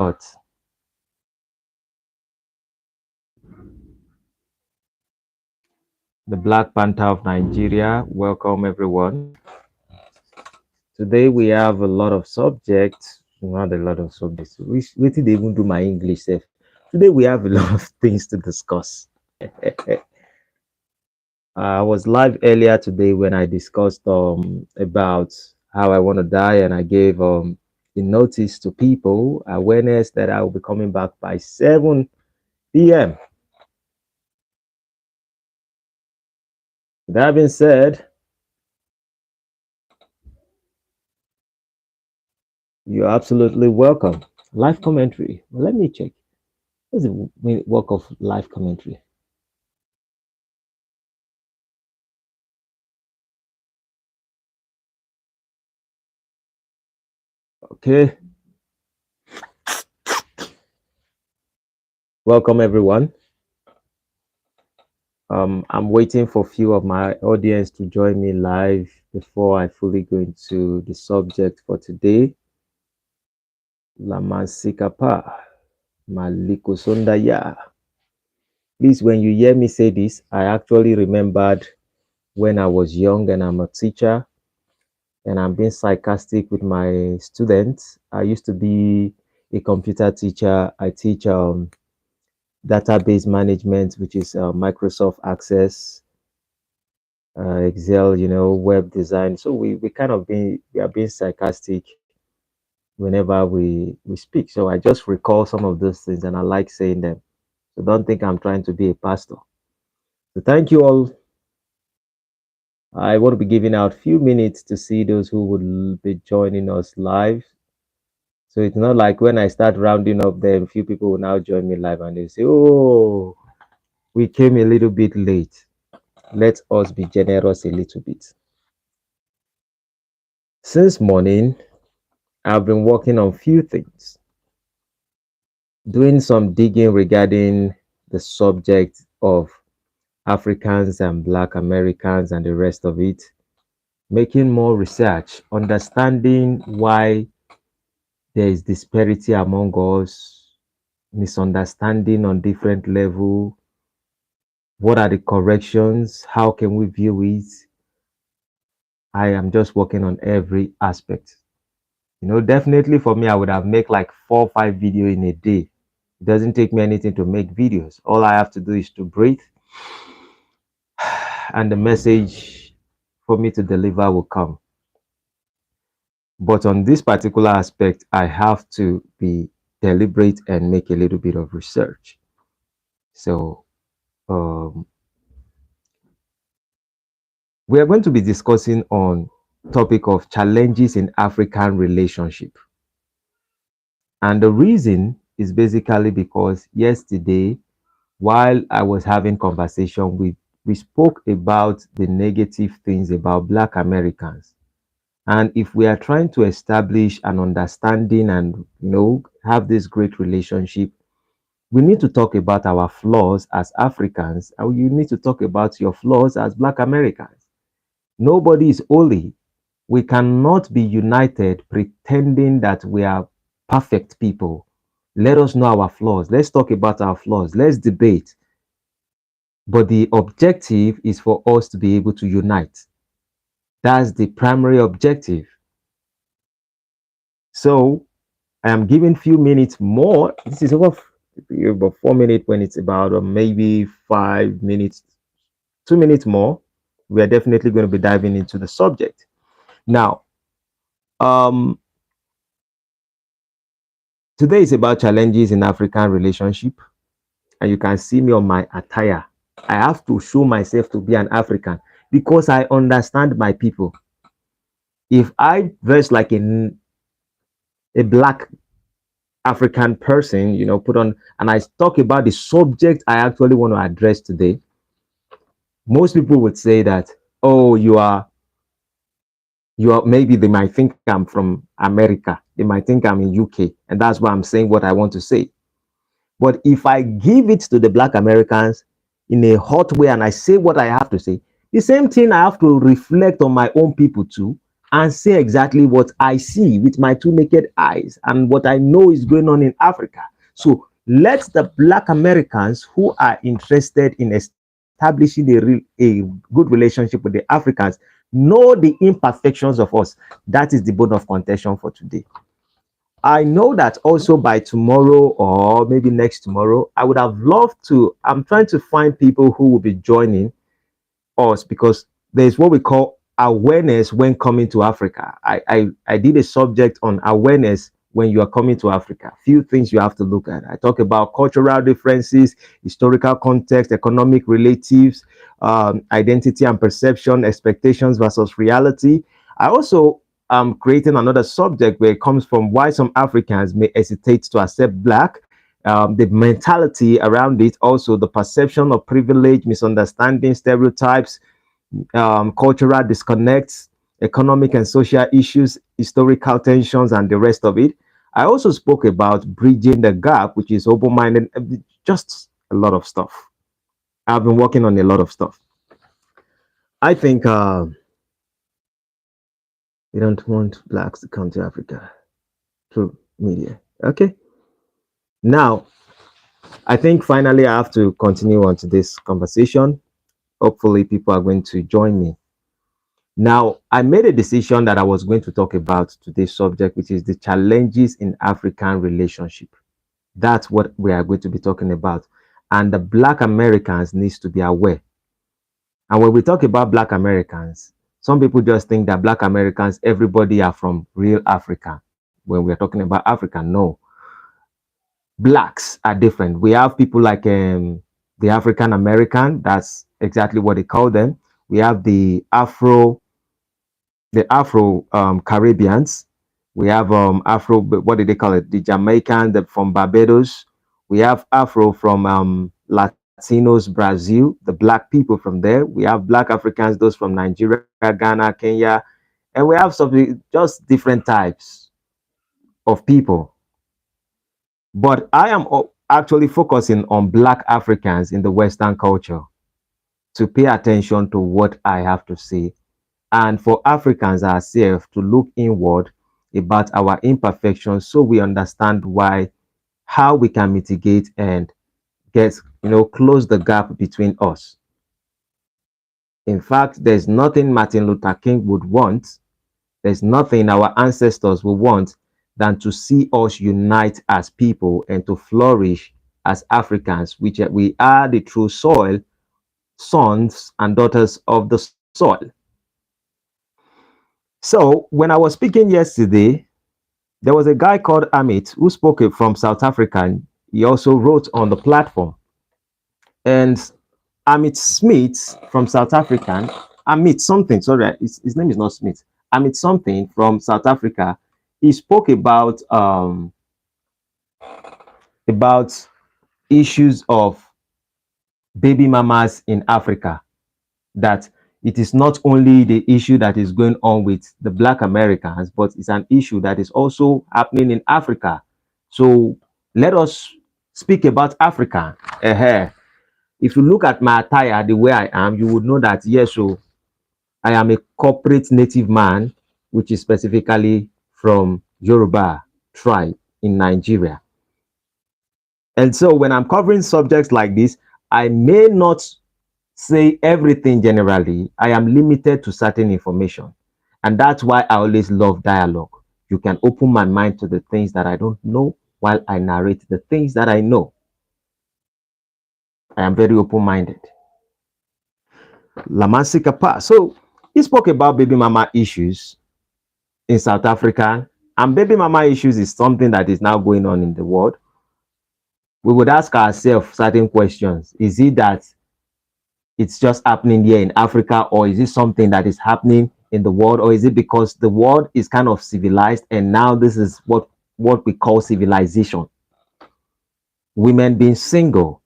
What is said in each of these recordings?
But the Black Panther of Nigeria, welcome everyone. Today we have a lot of subjects, not a lot of subjects. Wait till they even do my English self. Today we have a lot of things to discuss. I was live earlier today when I discussed about how I want to die, and I gave the notice to people, awareness that I will be coming back by 7 p.m. That being said, you're absolutely welcome. Live commentary. Well, let me check. What's the work of live commentary? Okay. Welcome everyone. I'm waiting for a few of my audience to join me live before I fully go into the subject for today. Lamasikapa, Maliko Sondaya. Please, when you hear me say this, I actually remembered when I was young and I'm a teacher and I'm being sarcastic with my students. I used to be a computer teacher. I teach database management, which is Microsoft Access, Excel, web design. So we kind of we are being sarcastic whenever we speak. So I just recall some of those things and I like saying them. So don't think I'm trying to be a pastor. So thank you all. I want to be giving out a few minutes to see those who would be joining us live. So it's not like when I start rounding up, then a few people will now join me live and they say, "Oh, we came a little bit late." Let us be generous a little bit. Since morning, I've been working on few things, doing some digging regarding the subject of Africans and Black Americans and the rest of it, making more research, understanding why there is disparity among us, misunderstanding on different level. What are the corrections? How can we view it? I am just working on every aspect. Definitely for me, I would have make like 4 or 5 videos in a day. It doesn't take me anything to make videos. All I have to do is to breathe and the message for me to deliver will come. But on this particular aspect, I have to be deliberate and make a little bit of research. So we are going to be discussing on topic of challenges in African relationship. And the reason is basically because yesterday, while I was having conversation, we spoke about the negative things about Black Americans. And if we are trying to establish an understanding and have this great relationship, we need to talk about our flaws as Africans, and you need to talk about your flaws as Black Americans. Nobody is holy. We cannot be united pretending that we are perfect people. Let us know our flaws. Let's talk about our flaws. Let's debate. But the objective is for us to be able to unite. That's the primary objective. So I am giving few minutes more. This is about 4 minutes when it's about maybe 5 minutes, 2 minutes more. We are definitely going to be diving into the subject. Now, today is about challenges in African relationship. And you can see me on my attire. I have to show myself to be an African because I understand my people. If I dress like a Black African person, put on, and I talk about the subject I actually want to address today, most people would say that, oh, you are, maybe they might think I'm from America. They might think I'm in UK. And that's why I'm saying what I want to say. But if I give it to the Black Americans in a hot way and I say what I have to say, the same thing I have to reflect on my own people too. and say exactly what I see with my two naked eyes and what I know is going on in Africa. So let the Black Americans who are interested in establishing a good relationship with the Africans know the imperfections of us. That is the bone of contention for today. I know that also by tomorrow or maybe next tomorrow, I would have loved to. I'm trying to find people who will be joining us because there's what we call awareness when coming to Africa. I did a subject on awareness when you are coming to Africa. Few things you have to look at. I talk about cultural differences, historical context, economic relatives, identity and perception, expectations versus reality. I also am creating another subject where it comes from why some Africans may hesitate to accept Black, the mentality around it, also the perception of privilege, misunderstanding, stereotypes, cultural disconnects, economic and social issues, historical tensions, and the rest of it. I also spoke about bridging the gap, which is open minded, just a lot of stuff. I've been working on a lot of stuff. I think we don't want blacks to come to Africa through media. Okay. Now, I think finally I have to continue on to this conversation. Hopefully, people are going to join me. Now, I made a decision that I was going to talk about today's subject, which is the challenges in African relationship. That's what we are going to be talking about. And the Black Americans needs to be aware. And when we talk about Black Americans, some people just think that Black Americans, everybody are from real Africa. When we're talking about Africa, no. Blacks are different. We have people like the African American, that's exactly what they call them. We have the Afro Caribbeans. We have Afro, what did they call it? The Jamaican from Barbados. We have Afro from Latinos, Brazil, the black people from there. We have black Africans, those from Nigeria, Ghana, Kenya, and we have some just different types of people. But I am actually focusing on black Africans in the Western culture to pay attention to what I have to say and for Africans ourselves to look inward about our imperfections so we understand why, how we can mitigate and get, close the gap between us. In fact, there's nothing Martin Luther King would want, there's nothing our ancestors would want than to see us unite as people and to flourish as Africans, which we are the true soil, sons and daughters of the soil. So when I was speaking yesterday, there was a guy called Amit who spoke from South Africa. He also wrote on the platform. And Amit Smith from South Africa, Amit something, sorry, his name is not Smith. Amit something from South Africa. He spoke about issues of baby mamas in Africa. That it is not only the issue that is going on with the Black Americans, but it's an issue that is also happening in Africa. So let us speak about Africa. If you look at my attire, the way I am, you would know that, yes, so I am a corporate native man, which is specifically from Yoruba tribe in Nigeria. And so when I'm covering subjects like this, I may not say everything generally. I am limited to certain information. And that's why I always love dialogue. You can open my mind to the things that I don't know while I narrate the things that I know. I am very open minded. Lamansi Kapa. So he spoke about baby mama issues in South Africa. And baby mama issues is something that is now going on in the world. We would ask ourselves certain questions. Is it that it's just happening here in Africa, or is it something that is happening in the world, or is it because the world is kind of civilized and now this is what we call civilization? Women being single,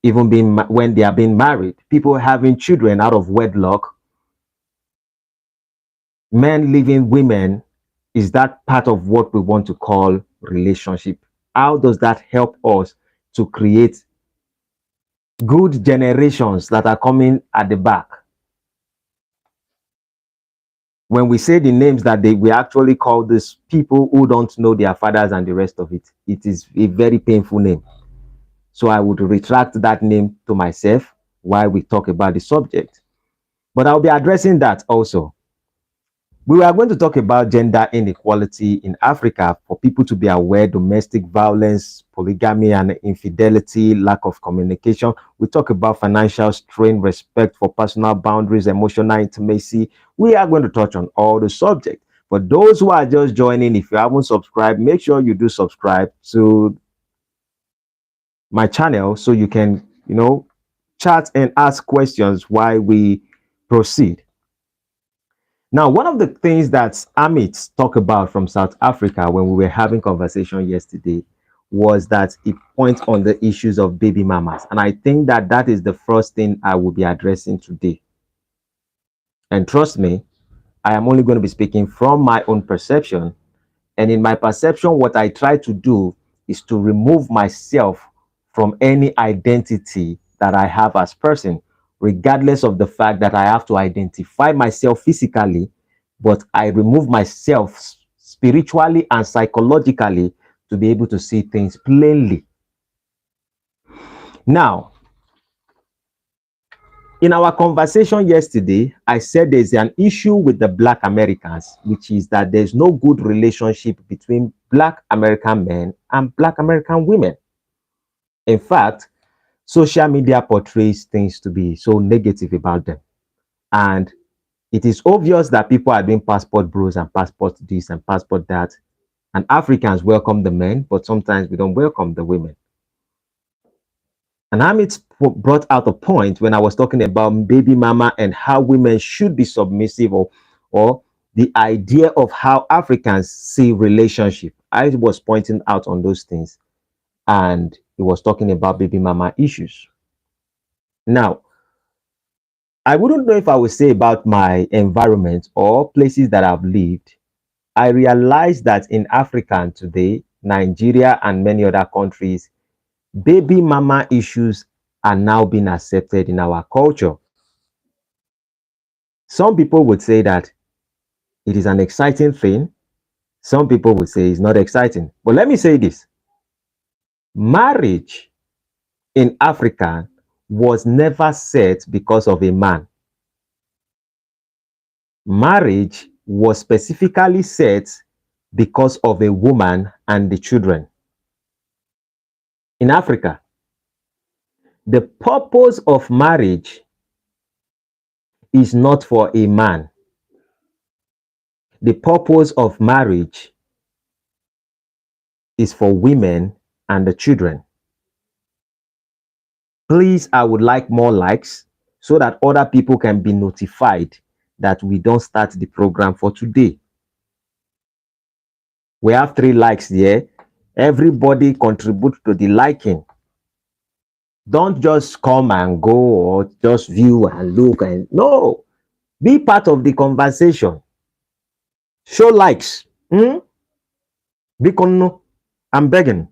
even being when they are being married, people having children out of wedlock, men leaving women. Is that part of what we want to call relationship? How does that help us to create good generations that are coming at the back? when we say the names that we actually call these people who don't know their fathers and the rest of it, it is a very painful name. So I would retract that name to myself while we talk about the subject. But I'll be addressing that also. We are going to talk about gender inequality in Africa for people to be aware: domestic violence, polygamy and infidelity, lack of communication. We talk about financial strain, respect for personal boundaries, emotional intimacy. We are going to touch on all the subjects. For those who are just joining, if you haven't subscribed, make sure you do subscribe to my channel so you can, chat and ask questions while we proceed. Now, one of the things that Amit talked about from South Africa when we were having conversation yesterday was that it points on the issues of baby mamas. And I think that that is the first thing I will be addressing today. And trust me, I am only going to be speaking from my own perception. And in my perception, what I try to do is to remove myself from any identity that I have as person, regardless of the fact that I have to identify myself physically, but I remove myself spiritually and psychologically to be able to see things plainly. Now, in our conversation yesterday, I said there's an issue with the Black Americans, which is that there's no good relationship between Black American men and Black American women. In fact, social media portrays things to be so negative about them. And it is obvious that people are doing passport bros and passport this and passport that. And Africans welcome the men, but sometimes we don't welcome the women. And Amit brought out a point when I was talking about baby mama and how women should be submissive, or the idea of how Africans see relationship. I was pointing out on those things, and he was talking about baby mama issues. Now, I wouldn't know if I would say about my environment or places that I've lived. I realized that in Africa today, Nigeria and many other countries, baby mama issues are now being accepted in our culture. Some people would say that it is an exciting thing. Some people would say it's not exciting. But let me say this: marriage in Africa was never set because of a man. Marriage was specifically set because of a woman and the children. In Africa, the purpose of marriage is not for a man. The purpose of marriage is for women and the children. Please, I would like more likes so that other people can be notified that we don't start the program for today. We have 3 likes here. Everybody contribute to the liking. Don't just come and go or just view and look and no. Be part of the conversation. Show likes. Bikono, I'm begging.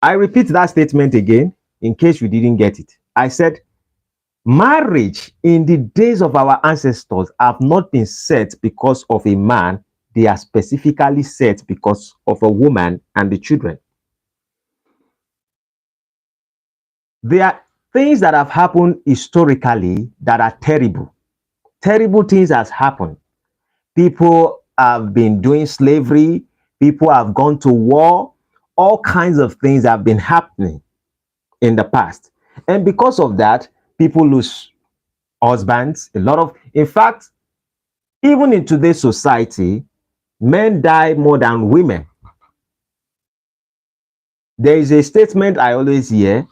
I repeat that statement again in case you didn't get it. I said, marriage in the days of our ancestors have not been set because of a man. They are specifically set because of a woman and the children. There are things that have happened historically that are terrible. Terrible things has happened. People have been doing slavery. People have gone to war. All kinds of things have been happening in the past. And because of that, people lose husbands. In fact, even in today's society, men die more than women. There is a statement I always hear,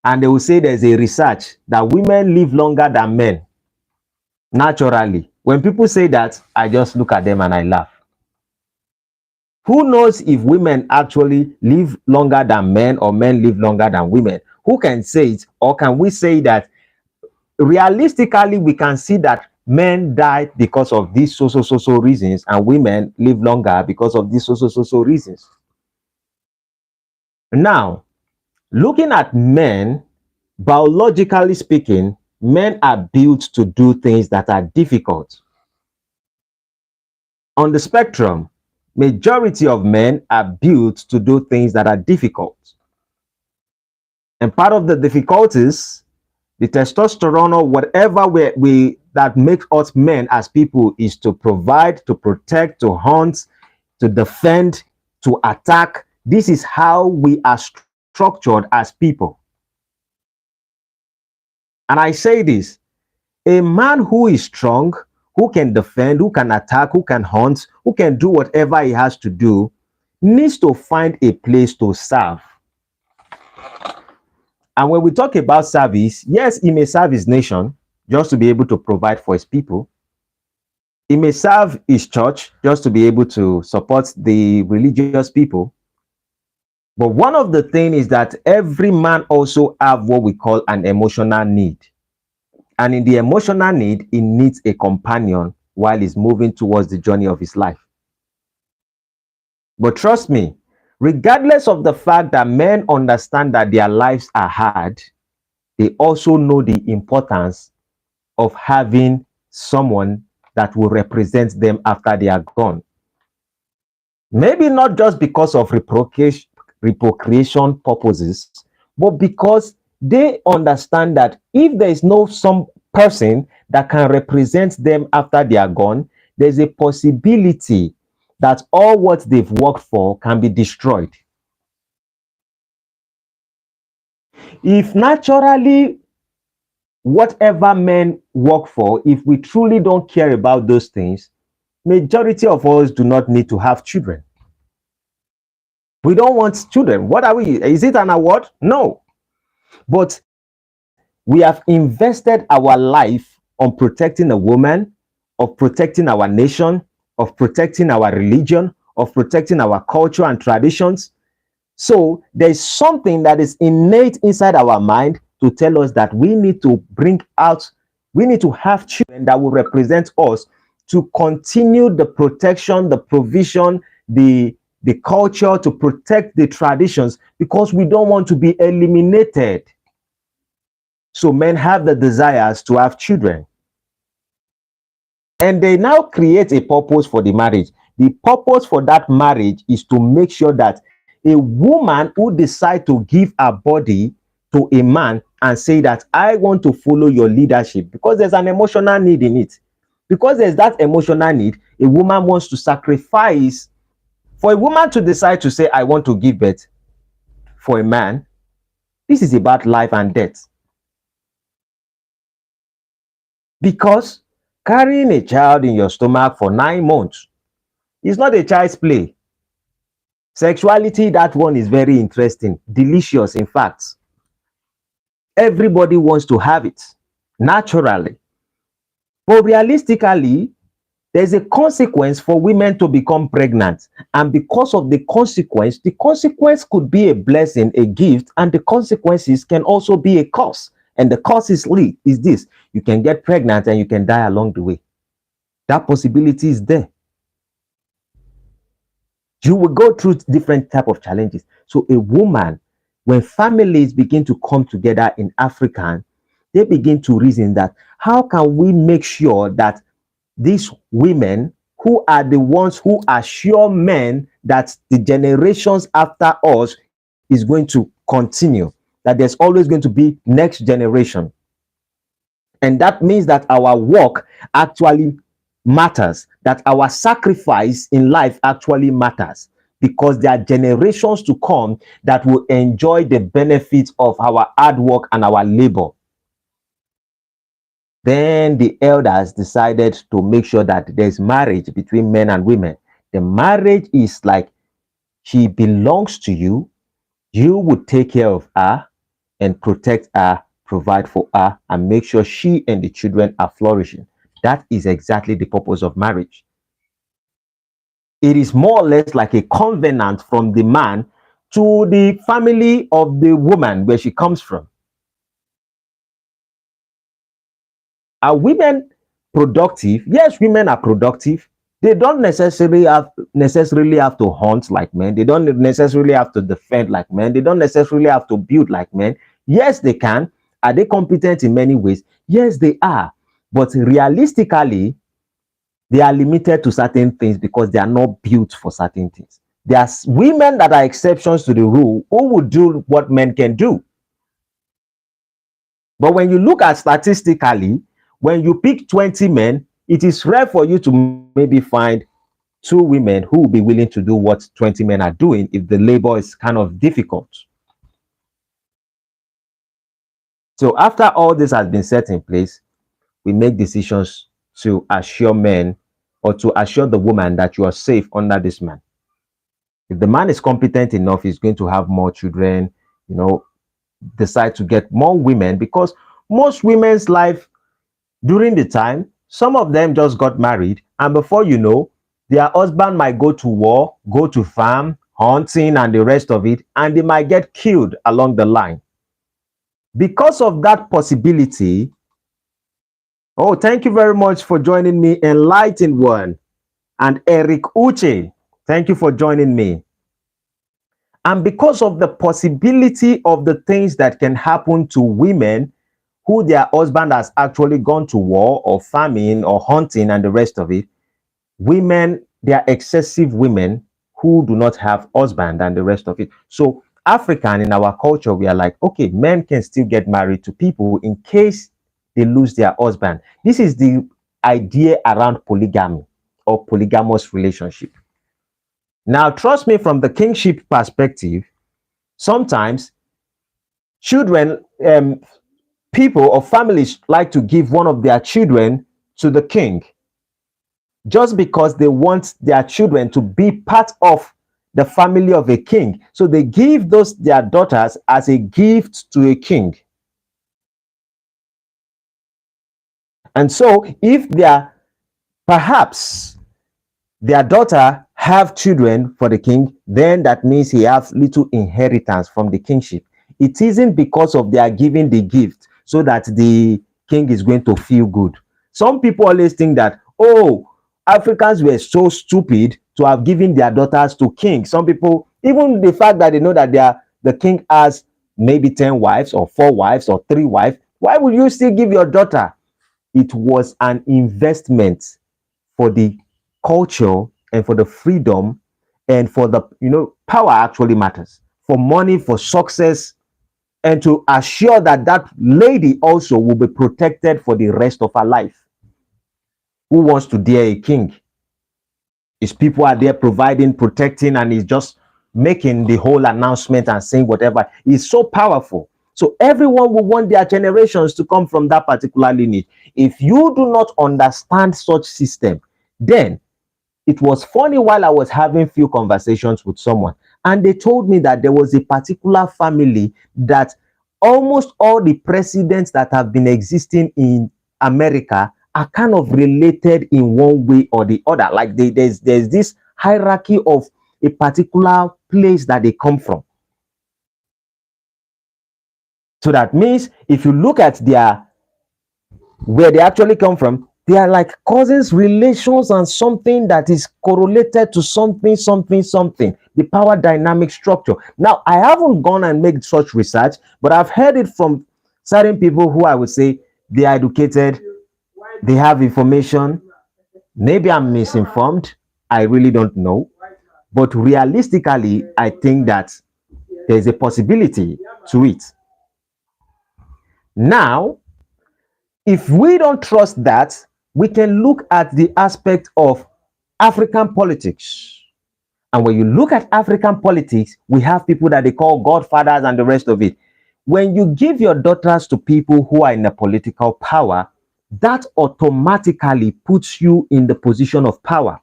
and they will say there's a research that women live longer than men naturally. When people say that, I just look at them and I laugh. Who knows if women actually live longer than men or men live longer than women? Who can say it? Or can we say that realistically we can see that men die because of these so reasons and women live longer because of these so reasons? Now, looking at men, biologically speaking, men are built to do things that are difficult. On the spectrum, majority of men are built to do things that are difficult. And part of the difficulties, the testosterone or whatever we that makes us men as people is to provide, to protect, to hunt, to defend, to attack. This is how we are structured as people. And I say this, a man who is strong, who can defend, who can attack, who can hunt, who can do whatever he has to do, needs to find a place to serve. And when we talk about service, yes, he may serve his nation just to be able to provide for his people. He may serve his church just to be able to support the religious people. But one of the things is that every man also have what we call an emotional need. And in the emotional need, he needs a companion while he's moving towards the journey of his life. But trust me, regardless of the fact that men understand that their lives are hard, they also know the importance of having someone that will represent them after they are gone. Maybe not just because of reprocreation purposes, but because they understand that if there is no some person that can represent them after they are gone, there's a possibility that all what they've worked for can be destroyed. If naturally whatever men work for, if we truly don't care about those things, majority of us do not need to have children. We don't want children. What are we? Is it an award? No. But we have invested our life on protecting a woman, of protecting our nation, of protecting our religion, of protecting our culture and traditions. So there's something that is innate inside our mind to tell us that we need to bring out, we need to have children that will represent us to continue the protection, the provision, the culture, to protect the traditions, because we don't want to be eliminated. So men have the desires to have children. And they now create a purpose for the marriage. The purpose for that marriage is to make sure that a woman who decides to give her body to a man and say that I want to follow your leadership, because there's an emotional need in it. Because there's that emotional need, a woman wants to sacrifice. For a woman to decide to say, I want to give birth for a man, this is about life and death. Because carrying a child in your stomach for 9 months is not a child's play. Sexuality, that one is very interesting, delicious, in fact. Everybody wants to have it naturally. But realistically, there's a consequence for women to become pregnant. And because of the consequence could be a blessing, a gift, and the consequences can also be a curse. And the curse is this: you can get pregnant and you can die along the way. That possibility is there. You will go through different type of challenges. So a woman, when families begin to come together in Africa, they begin to reason that how can we make sure that these women, who are the ones who assure men that the generations after us is going to continue, that there's always going to be next generation. And that means that our work actually matters, that our sacrifice in life actually matters, because there are generations to come that will enjoy the benefits of our hard work and our labor. Then the elders decided to make sure that there's marriage between men and women. The marriage is like, she belongs to you. You would take care of her and protect her, provide for her, and make sure she and the children are flourishing. That is exactly the purpose of marriage. It is more or less like a covenant from the man to the family of the woman where she comes from. Are women productive? Yes, women are productive. They don't necessarily have to hunt like men. They don't necessarily have to defend like men. They don't necessarily have to build like men. Yes, they can. Are they competent in many ways? Yes, they are. But realistically, they are limited to certain things because they are not built for certain things. There are women that are exceptions to the rule who would do what men can do. But when you look at statistically, when you pick 20 men, it is rare for you to maybe find 2 women who will be willing to do what 20 men are doing if the labor is kind of difficult. So after all this has been set in place, we make decisions to assure men or to assure the woman that you are safe under this man. If the man is competent enough, he's going to have more children, decide to get more women, because most women's life during the time, some of them just got married, and before you know, their husband might go to war, go to farm, hunting, and the rest of it, and they might get killed along the line. Because of that possibility, oh, thank you very much for joining me, Enlightened One, and Eric Uche. Thank you for joining me. And because of the possibility of the things that can happen to women who their husband has actually gone to war or farming or hunting and the rest of it, women, they are excessive women who do not have husband and the rest of it. So African, in our culture, we are like, okay, men can still get married to people in case they lose their husband. This is the idea around polygamy or polygamous relationship. Now, trust me, from the kingship perspective, sometimes children, people or families like to give one of their children to the king just because they want their children to be part of the family of a king. So they give their daughters as a gift to a king. And so if perhaps their daughter have children for the king, then that means he has little inheritance from the kingship. It isn't because of their giving the gift so that the king is going to feel good. Some people always think that, oh, Africans were so stupid to have given their daughters to kings. Some people, even the fact that they know that the king has maybe 10 wives or 4 wives or 3 wives, why would you still give your daughter? It was an investment for the culture and for the freedom and for the, power actually matters. For money, for success, and to assure that that lady also will be protected for the rest of her life. Who wants to dare a king? His people are there providing, protecting, and he's just making the whole announcement and saying whatever. He's so powerful. So everyone will want their generations to come from that particular lineage. If you do not understand such system, then it was funny while I was having few conversations with someone, and they told me that there was a particular family that almost all the presidents that have been existing in America are kind of related in one way or the other. Like there's this hierarchy of a particular place that they come from. So that means if you look at where they actually come from, they are like cousins, relations, and something that is correlated to something, the power dynamic structure. Now, I haven't gone and made such research, but I've heard it from certain people who I would say they are educated, they have information. Maybe I'm misinformed. I really don't know. But realistically, I think that there's a possibility to it. Now, if we don't trust that, we can look at the aspect of African politics. And when you look at African politics, we have people that they call godfathers and the rest of it. When you give your daughters to people who are in a political power, that automatically puts you in the position of power.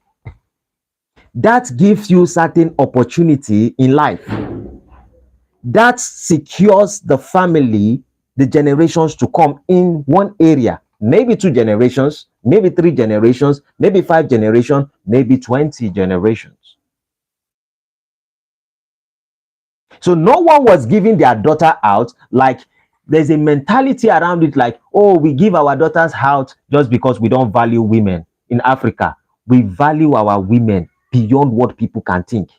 That gives you certain opportunity in life. That secures the family, the generations to come in one area. Maybe 2 generations, maybe 3 generations, maybe 5 generations, maybe 20 generations. So no one was giving their daughter out. Like there's a mentality around it like, oh, we give our daughters out just because we don't value women. In Africa, we value our women beyond what people can think.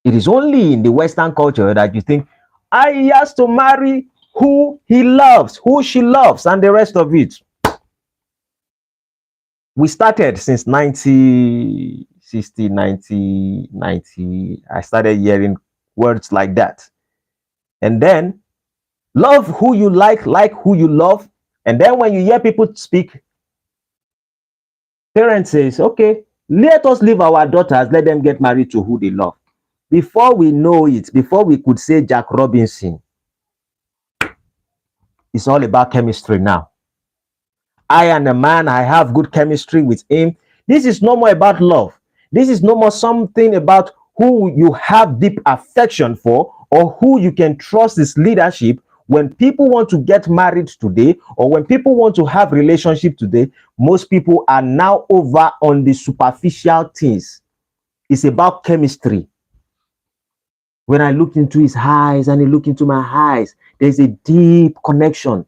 It is only in the Western culture that you think, He has to marry who he loves, who she loves, and the rest of it. We started since 1960, 1990. I started hearing words like that. And then love who you like who you love. And then when you hear people speak, parents says, okay, let us leave our daughters, let them get married to who they love. Before we know it, before we could say Jack Robinson, it's all about chemistry now. I am a man, I have good chemistry with him. This is no more about love. This is no more something about who you have deep affection for or who you can trust his leadership. When people want to get married today or when people want to have relationship today, most people are now over on the superficial things. It's about chemistry. When I look into his eyes and he look into my eyes, there's a deep connection.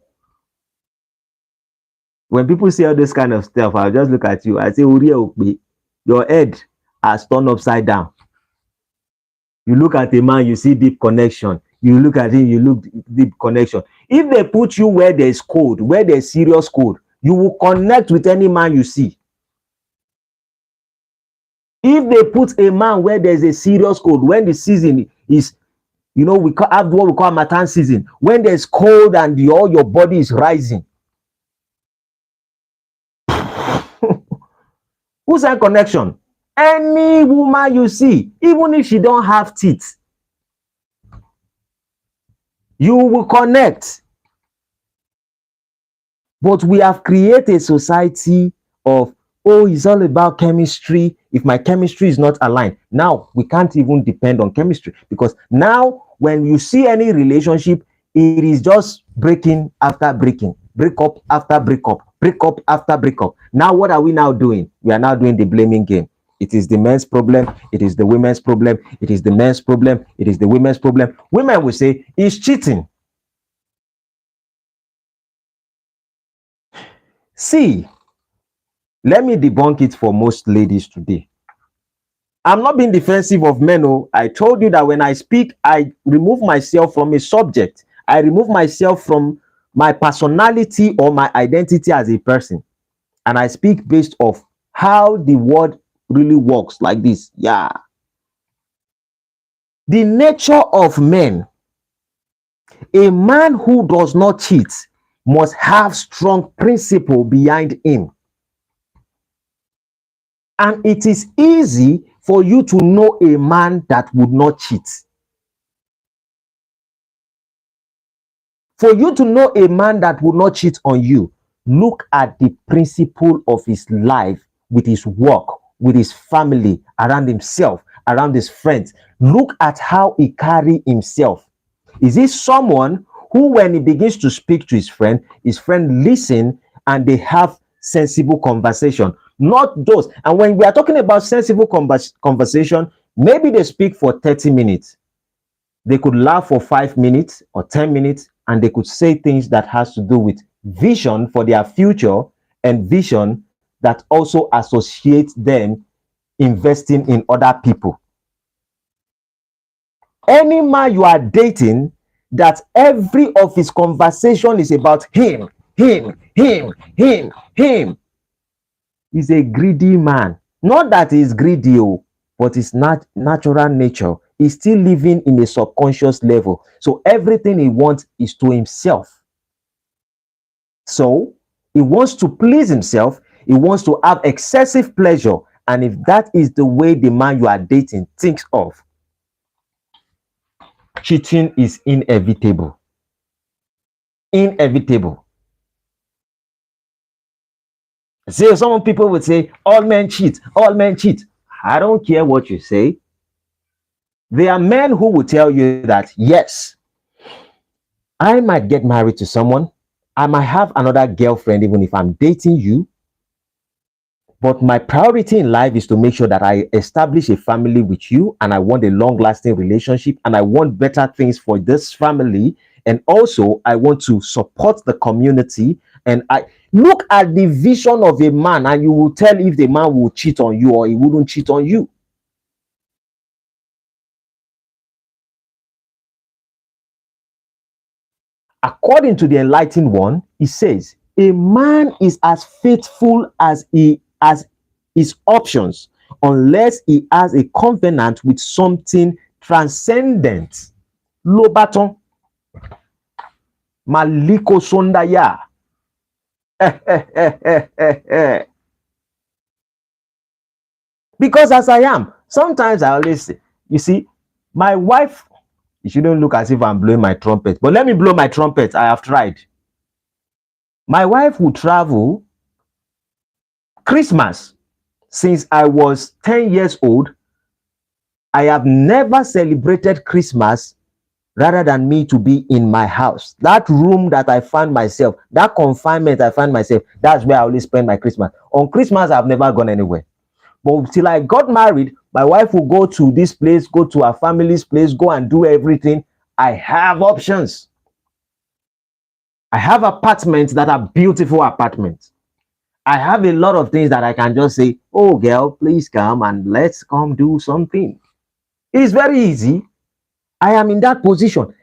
When people say all this kind of stuff, I'll just look at you. I say, your head has turned upside down. You look at a man, you see deep connection. You look at him, you look deep connection. If they put you where there's cold, where there's serious cold, you will connect with any man you see. If they put a man where there's a serious cold, when the season is, we have what we call Matan season, when there's cold and all your body is rising, who's that connection? Any woman you see, even if she don't have teeth, you will connect. But we have created a society of, it's all about chemistry. If my chemistry is not aligned, now we can't even depend on chemistry, because now when you see any relationship, it is just breaking after breaking, break up after break up, break up after break up. Now what are we now doing? We are now doing the blaming game. It is the men's problem, it is the women's problem, it is the men's problem, it is the women's problem. Women will say it's cheating. See, let me debunk it for most ladies today. I'm not being defensive of men. I told you that when I speak, I remove myself from a subject. I remove myself from my personality or my identity as a person. And I speak based off how the world really works, like this. Yeah. The nature of men, a man who does not cheat must have strong principle behind him. And it is easy for you to know a man that would not cheat. For you to know a man that would not cheat on you, look at the principle of his life, with his work, with his family, around himself, around his friends. Look at how he carry himself. Is he someone who, when he begins to speak to his friend listen and they have sensible conversation? Not those. And when we are talking about sensible conversation, maybe they speak for 30 minutes. They could laugh for 5 minutes or 10 minutes, and they could say things that has to do with vision for their future and vision that also associates them investing in other people. Any man you are dating that every of his conversation is about him is a greedy man. Not that he's greedy, but it's not natural nature. He's still living in a subconscious level. So everything he wants is to himself. So he wants to please himself. He wants to have excessive pleasure. And if that is the way the man you are dating thinks of, cheating is inevitable. Inevitable. So some people would say, all men cheat, all men cheat. I don't care what you say. There are men who will tell you that, yes, I might get married to someone. I might have another girlfriend even if I'm dating you. But my priority in life is to make sure that I establish a family with you, and I want a long-lasting relationship, and I want better things for this family. And also, I want to support the community. And I look at the vision of a man, and you will tell if the man will cheat on you or he wouldn't cheat on you. according to the enlightened one, he says, a man is as faithful as his options unless he has a covenant with something transcendent. Lobaton Maliko Sondaya. Because as I am, sometimes I always say, you see, my wife, you shouldn't look as if I'm blowing my trumpet, but let me blow my trumpet. I have tried. My wife will travel Christmas. Since I was 10 years old, I have never celebrated Christmas rather than me to be in my house. That room that I find myself, that confinement I find myself, that's where I always spend my Christmas. On Christmas, I've never gone anywhere. But till I got married, my wife will go to this place, go to her family's place, go and do everything. I have options. I have apartments that are beautiful apartments. I have a lot of things that I can just say, oh girl, please come and let's come do something. It's very easy. I am in that position.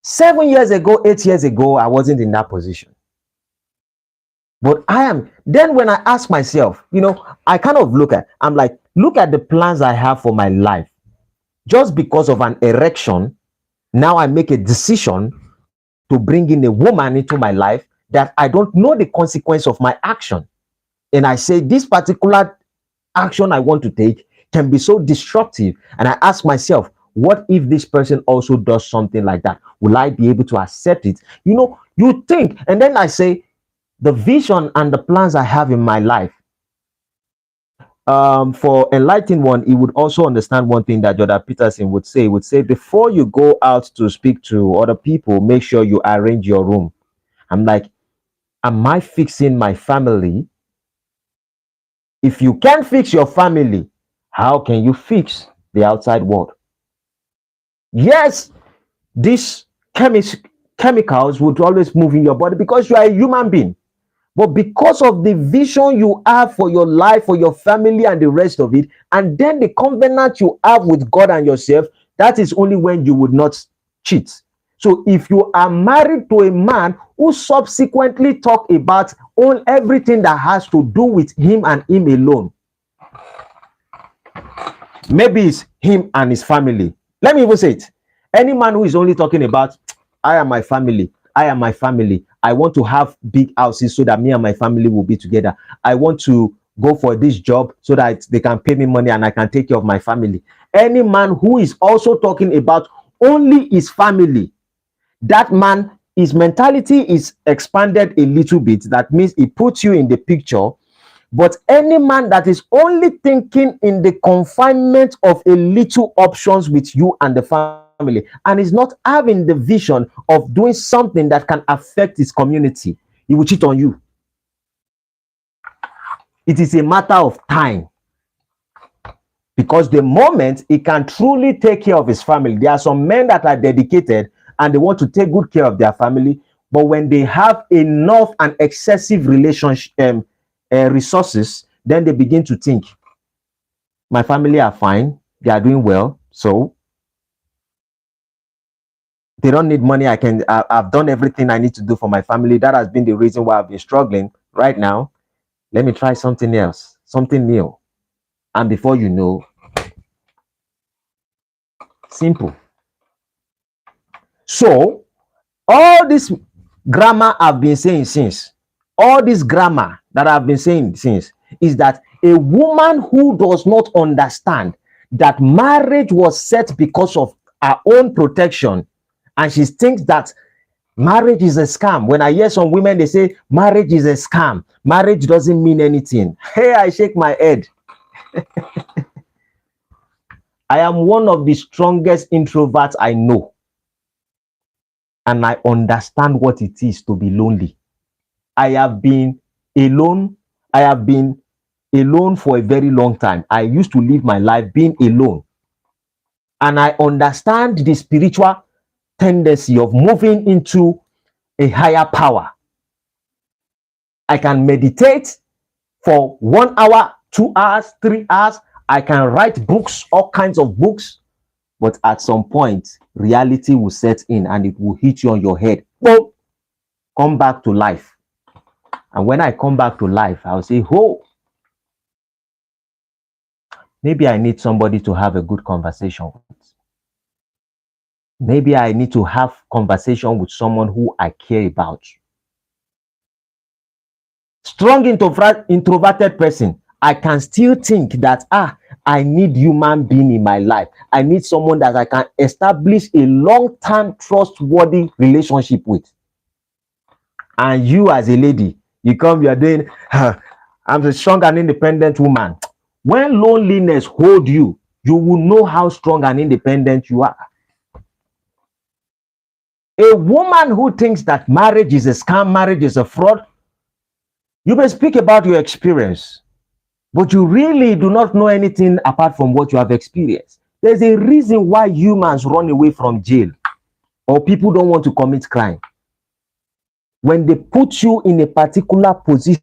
7 years ago, 8 years ago, I wasn't in that position. But I am. Then when I ask myself, I kind of look at the plans I have for my life. Just because of an erection, now I make a decision to bring in a woman into my life that I don't know the consequence of my action. And I say, this particular action I want to take can be so disruptive. And I ask myself, what if this person also does something like that? Will I be able to accept it? You think, and then I say, the vision and the plans I have in my life. For enlightened one, he would also understand one thing that Jordan Peterson would say. He would say, before you go out to speak to other people, make sure you arrange your room. I'm like, am I fixing my family? If you can't fix your family, how can you fix the outside world? Yes, these chemicals would always move in your body because you are a human being. But because of the vision you have for your life, for your family, and the rest of it, and then the covenant you have with God and yourself, that is only when you would not cheat. So if you are married to a man who subsequently talk about everything that has to do with him and him alone, maybe it's him and his family. Let me even say it. Any man who is only talking about, I am my family, I am my family, I want to have big houses so that me and my family will be together, I want to go for this job so that they can pay me money and I can take care of my family. Any man who is also talking about only his family, that man, his mentality is expanded a little bit. That means he puts you in the picture. But any man that is only thinking in the confinement of a little options with you and the family, and is not having the vision of doing something that can affect his community, he will cheat on you. It is a matter of time. Because the moment he can truly take care of his family, there are some men that are dedicated and they want to take good care of their family, but when they have enough and excessive relationship resources, then they begin to think, my family are fine, they are doing well, so they don't need money. I've done everything I need to do for my family. That has been the reason why I've been struggling. Right now, let me try something else, something new. And before you know, simple. So all this grammar I've been saying since, all this grammar that I've been saying since, is that a woman who does not understand that marriage was set because of her own protection, and she thinks that marriage is a scam. When I hear some women, they say marriage is a scam, marriage doesn't mean anything. Hey, I shake my head. I am one of the strongest introverts I know, and I understand what it is to be lonely. I have been alone. I have been alone for a very long time. I used to live my life being alone. And I understand the spiritual tendency of moving into a higher power. I can meditate for 1 hour, 2 hours, 3 hours. I can write books, all kinds of books. But at some point, reality will set in and it will hit you on your head boom, come back to life. And when I come back to life, I'll say, oh, maybe I need somebody to have a good conversation with. Maybe I need to have conversation with someone who I care about. Strong introverted person, I can still think that, I need human being in my life. I need someone that I can establish a long-term trustworthy relationship with. And you as a lady, you come, you're doing, I'm a strong and independent woman. When loneliness hold you, you will know how strong and independent you are. A woman who thinks that marriage is a scam, marriage is a fraud, you may speak about your experience, but you really do not know anything apart from what you have experienced. There's a reason why humans run away from jail or people don't want to commit crime. When they put you in a particular position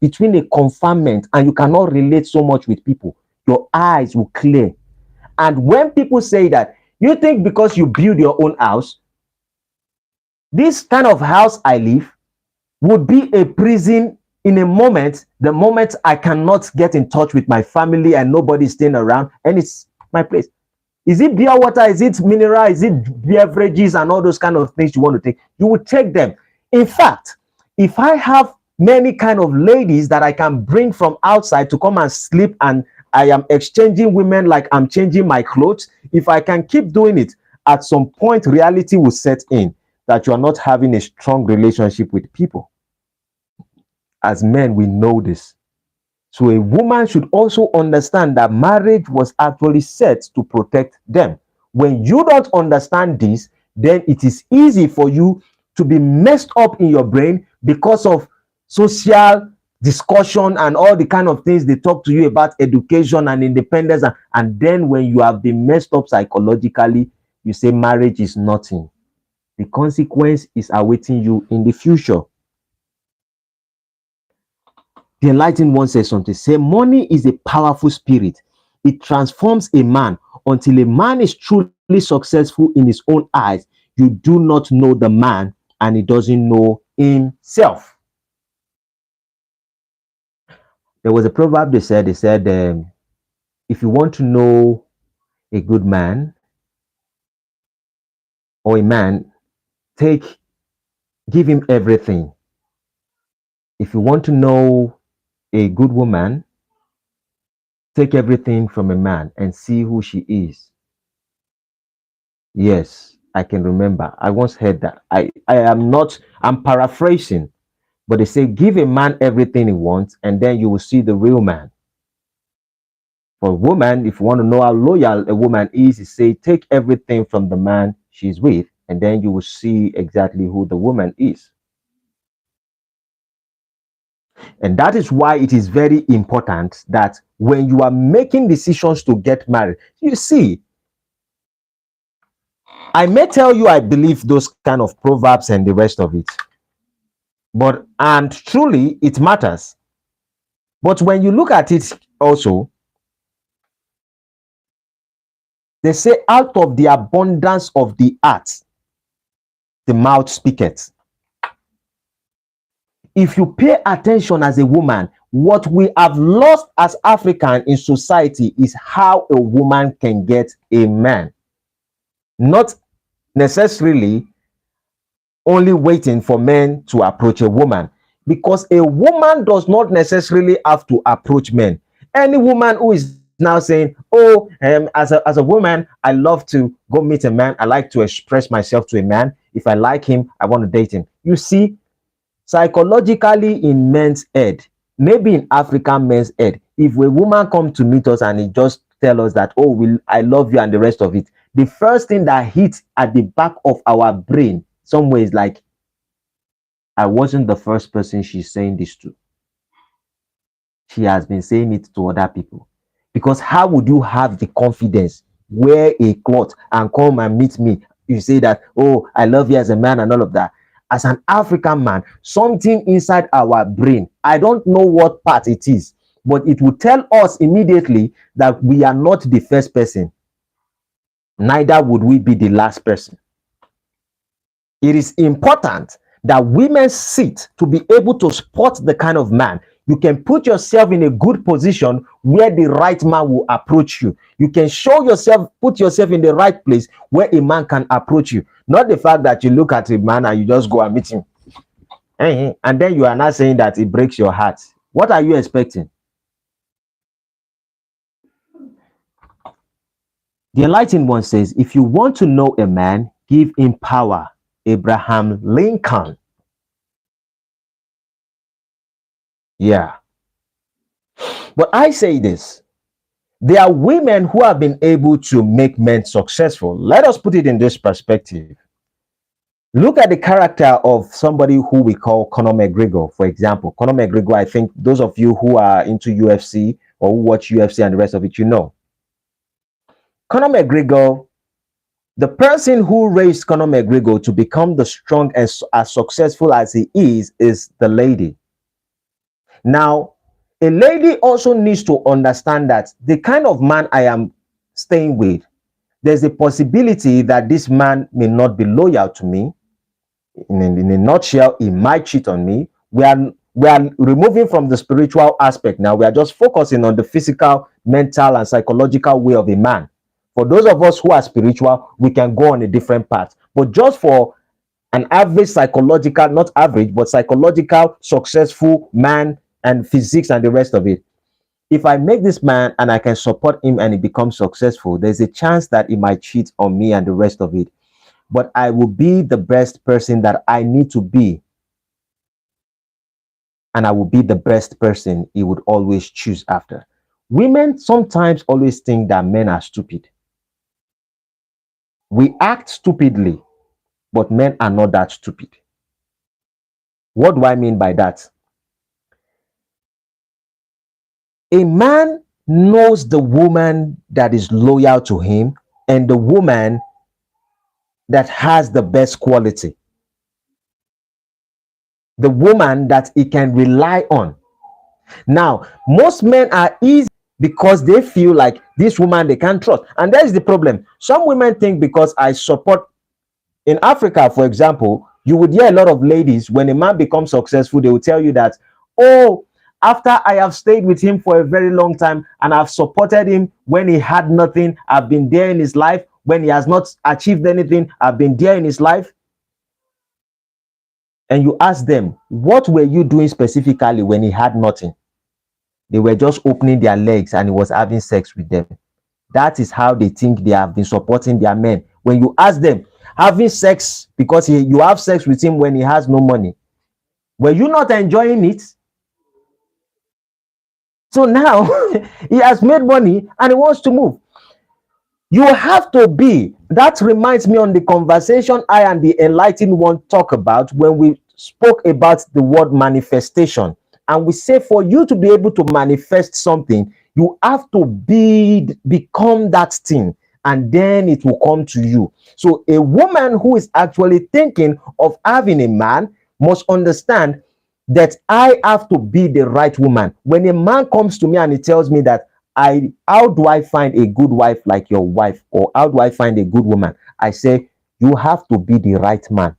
between a confinement and you cannot relate so much with people, your eyes will clear. And when people say that, you think because you build your own house, this kind of house I live would be a prison in a moment, the moment I cannot get in touch with my family and nobody's staying around, and it's my place. Is it beer water? Is it mineral? Is it beverages and all those kind of things you want to take? You will take them. In fact, if I have many kind of ladies that I can bring from outside to come and sleep, and I am exchanging women like I'm changing my clothes, if I can keep doing it, at some point reality will set in that you are not having a strong relationship with people. As men, we know this. So a woman should also understand that marriage was actually set to protect them. When you don't understand this, then it is easy for you to be messed up in your brain because of social discussion and all the kind of things they talk to you about education and independence. And then when you have been messed up psychologically, you say marriage is nothing. The consequence is awaiting you in the future. The enlightened one says something. Say, money is a powerful spirit. It transforms a man. Until a man is truly successful in his own eyes, you do not know the man and he doesn't know himself. There was a proverb they said, if you want to know a good man or a man, give him everything. If you want to know a good woman, take everything from a man and see who she is. Yes, I can remember. I once heard that. I'm paraphrasing, but they say, give a man everything he wants, and then you will see the real man. For a woman, if you want to know how loyal a woman is, you say, take everything from the man she's with, and then you will see exactly who the woman is. And that is why it is very important that when you are making decisions to get married, you see, I may tell you I believe those kind of proverbs and the rest of it, and truly it matters. But when you look at it also, they say, out of the abundance of the heart, the mouth speaketh. If you pay attention as a woman, what we have lost as African in society is how a woman can get a man. Not necessarily only waiting for men to approach a woman, because a woman does not necessarily have to approach men. Any woman who is now saying, oh, as a woman, I love to go meet a man, I like to express myself to a man, if I like him, I want to date him. You see, psychologically in men's head, maybe in African men's head, if a woman come to meet us and he just tell us that, oh, I love you and the rest of it, the first thing that hits at the back of our brain somewhere is like, I wasn't the first person she's saying this to. She has been saying it to other people. Because how would you have the confidence, wear a cloth and come and meet me? You say that, oh, I love you as a man and all of that. As an African man, something inside our brain, I don't know what part it is, but it will tell us immediately that we are not the first person. Neither would we be the last person. It is important that women sit to be able to spot the kind of man. You can put yourself in a good position where the right man will approach you. You can show yourself, put yourself in the right place where a man can approach you. Not the fact that you look at a man and you just go and meet him. And then you are not saying that it breaks your heart. What are you expecting? The enlightened one says, if you want to know a man, give him power. Abraham Lincoln. Yeah. But I say this, there are women who have been able to make men successful. Let us put it in this perspective. Look at the character of somebody who we call Conor McGregor, for example. Conor McGregor, I think those of you who are into UFC or who watch UFC and the rest of it, you know. Conor McGregor, the person who raised Conor McGregor to become the strong and as successful as he is the lady. Now, a lady also needs to understand that the kind of man I am staying with, there's a possibility that this man may not be loyal to me. In a nutshell, he might cheat on me. We are removing from the spiritual aspect now. We are just focusing on the physical, mental, and psychological way of a man. For those of us who are spiritual, we can go on a different path. But just for an average psychological, not average, but psychological, successful man and physics and the rest of it, if I make this man and I can support him and he becomes successful, there's a chance that he might cheat on me and the rest of it. But I will be the best person that I need to be. And I will be the best person he would always choose after. Women sometimes always think that men are stupid. We act stupidly, but men are not that stupid. What do I mean by that? A man knows the woman that is loyal to him and the woman that has the best quality. The woman that he can rely on. Now, most men are easy because they feel like this woman they can't trust. And that is the problem. Some women think because I support, in Africa, for example, you would hear a lot of ladies, when a man becomes successful, they will tell you that, oh, after I have stayed with him for a very long time and I've supported him when he had nothing, I've been there in his life. When he has not achieved anything, I've been there in his life. And you ask them, what were you doing specifically when he had nothing? They were just opening their legs and he was having sex with them. That is how they think they have been supporting their men. When you ask them, having sex because you have sex with him when he has no money, were you not enjoying it? So now he has made money and he wants to move. You have to be. That reminds me on the conversation I and the enlightened one talk about when we spoke about the word manifestation. And we say for you to be able to manifest something, you have to become that thing, and then it will come to you. So a woman who is actually thinking of having a man must understand that I have to be the right woman. When a man comes to me and he tells me that how do I find a good wife like your wife, or how do I find a good woman? I say, you have to be the right man.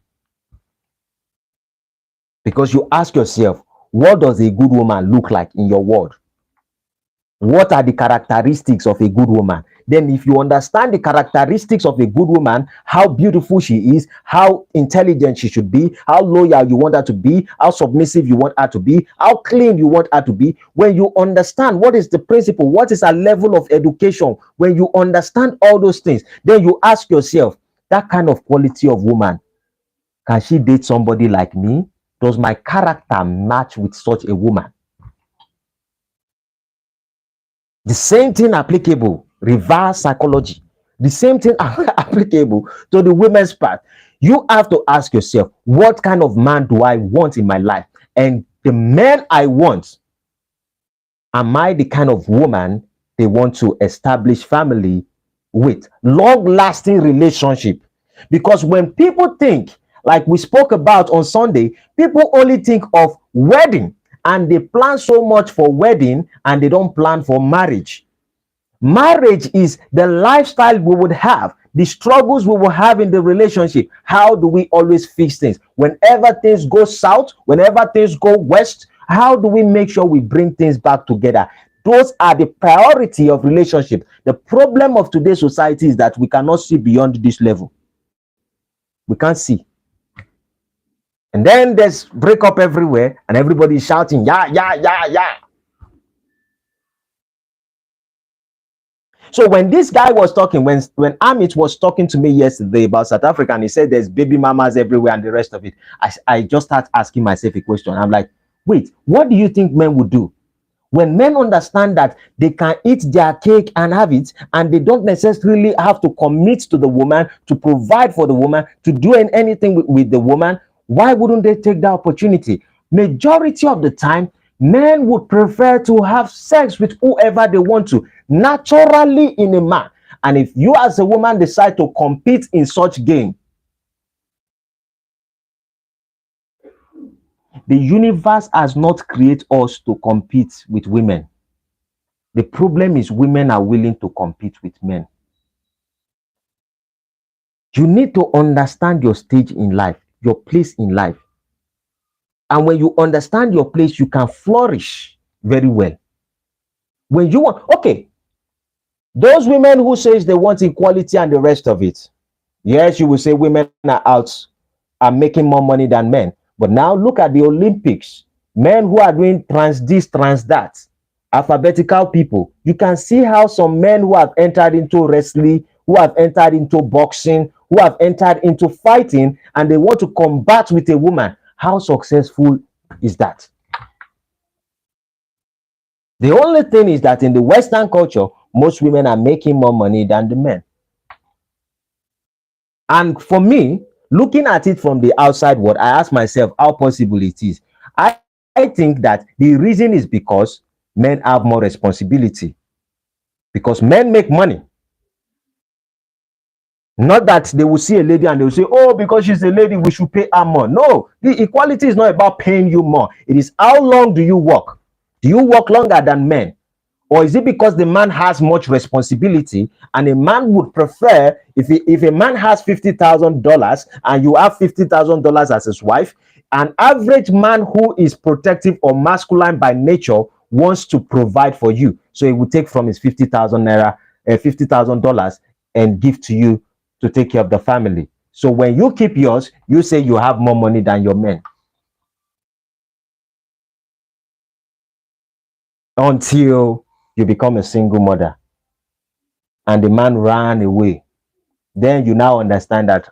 Because you ask yourself, what does a good woman look like in your world? What are the characteristics of a good woman? Then if you understand the characteristics of a good woman, how beautiful she is, how intelligent she should be, how loyal you want her to be, how submissive you want her to be, how clean you want her to be, when you understand what is the principle, what is her level of education, when you understand all those things, then you ask yourself, that kind of quality of woman, can she date somebody like me? Does my character match with such a woman? The same thing applicable, reverse psychology. The same thing applicable to the women's part. You have to ask yourself, what kind of man do I want in my life? And the men I want, am I the kind of woman they want to establish family with? Long-lasting relationship. Because when people think, like we spoke about on Sunday, people only think of wedding. And they plan so much for wedding and they don't plan for marriage. Marriage is the lifestyle we would have. the struggles we will have in the relationship. How do we always fix things? Whenever things go south, whenever things go west, how do we make sure we bring things back together? Those are the priority of relationship. The problem of today's society is that we cannot see beyond this level. We can't see. And then there's breakup everywhere, and everybody is shouting, yeah, yeah, yeah, yeah. So when this guy was talking, when Amit was talking to me yesterday about South Africa, and he said there's baby mamas everywhere and the rest of it, I just start asking myself a question. I'm like, wait, what do you think men would do? When men understand that they can eat their cake and have it, and they don't necessarily have to commit to the woman, to provide for the woman, to do anything with the woman, why wouldn't they take that opportunity? Majority of the time, men would prefer to have sex with whoever they want to, naturally in a man. And if you as a woman decide to compete in such game, the universe has not created us to compete with women. The problem is women are willing to compete with men. You need to understand your stage in life, your place in life. And when you understand your place, you can flourish very well. When you want, okay, those women who says they want equality and the rest of it, yes, you will say women are making more money than men. But now look at the Olympics. Men who are doing trans this, trans that, alphabetical people. You can see how some men who have entered into wrestling, who have entered into boxing, who have entered into fighting, and they want to combat with a woman. How successful is that? The only thing is that in the Western culture, most women are making more money than the men. And for me, looking at it from the outside world, I ask myself how possible it is. I think that the reason is because men have more responsibility. Because men make money. Not that they will see a lady and they will say, oh, because she's a lady, we should pay her more. No, the equality is not about paying you more. It is how long do you work? Do you work longer than men? Or is it because the man has much responsibility and a man would prefer, if a man has $50,000 and you have $50,000 as his wife, an average man who is protective or masculine by nature wants to provide for you. So he will take from his 50,000 naira, $50,000 and give to you to take care of the family. So when you keep yours, you say you have more money than your men. Until you become a single mother and the man ran away, then you now understand that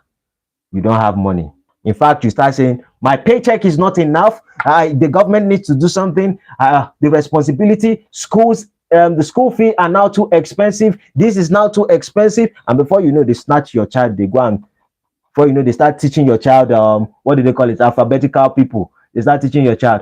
you don't have money. In fact, you start saying, my paycheck is not enough. The government needs to do something. The responsibility, schools, the school fee are now too expensive. This is now too expensive. And before you know, they snatch your child. They go and, before you know, they start teaching your child, what do they call it? Alphabetical people. They start teaching your child.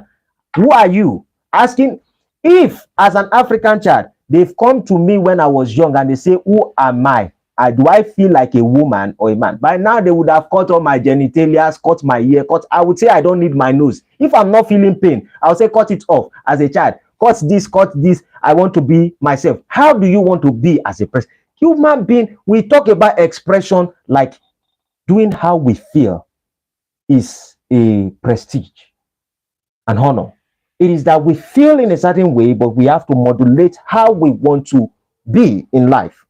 Who are you? Asking, if as an African child, they've come to me when I was young and they say, who am I? Do I feel like a woman or a man? By now, they would have cut all my genitalia, cut my ear, cut. I would say I don't need my nose. If I'm not feeling pain, I'll say cut it off as a child. Cut this, cut this. I want to be myself. How do you want to be as a person? Human being, we talk about expression like doing how we feel is a prestige, an honor. It is that we feel in a certain way, but we have to modulate how we want to be in life.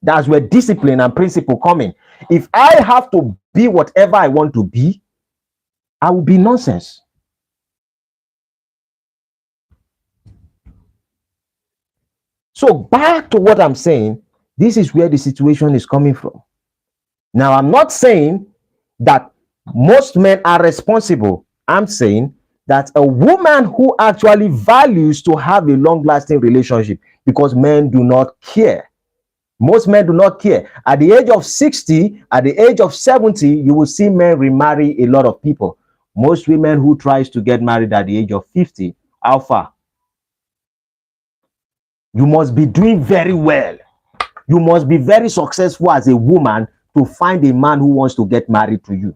That's where discipline and principle come in. If I have to be whatever I want to be, I will be nonsense. So back to what I'm saying, this is where the situation is coming from. Now, I'm not saying that most men are responsible. I'm saying that a woman who actually values to have a long-lasting relationship, because men do not care. Most men do not care. At the age of 60, at the age of 70, you will see men remarry a lot of people. Most women who tries to get married at the age of 50, how far? You must be doing very well. You must be very successful as a woman to find a man who wants to get married to you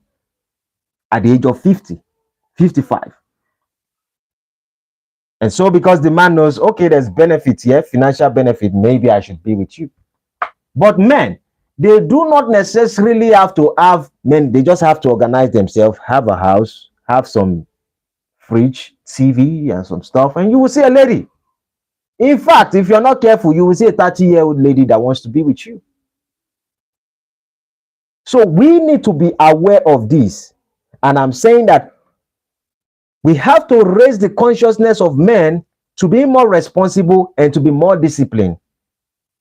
at the age of 50, 55. And so because the man knows, okay, there's benefits here, financial benefit, maybe I should be with you. But men, They do not necessarily have to have men, they just have to organize themselves, have a house, have some fridge, TV, and some stuff, and you will see a lady. In fact, if you're not careful, you will see a 30-year-old lady that wants to be with you. So we need to be aware of this. And I'm saying that we have to raise the consciousness of men to be more responsible and to be more disciplined.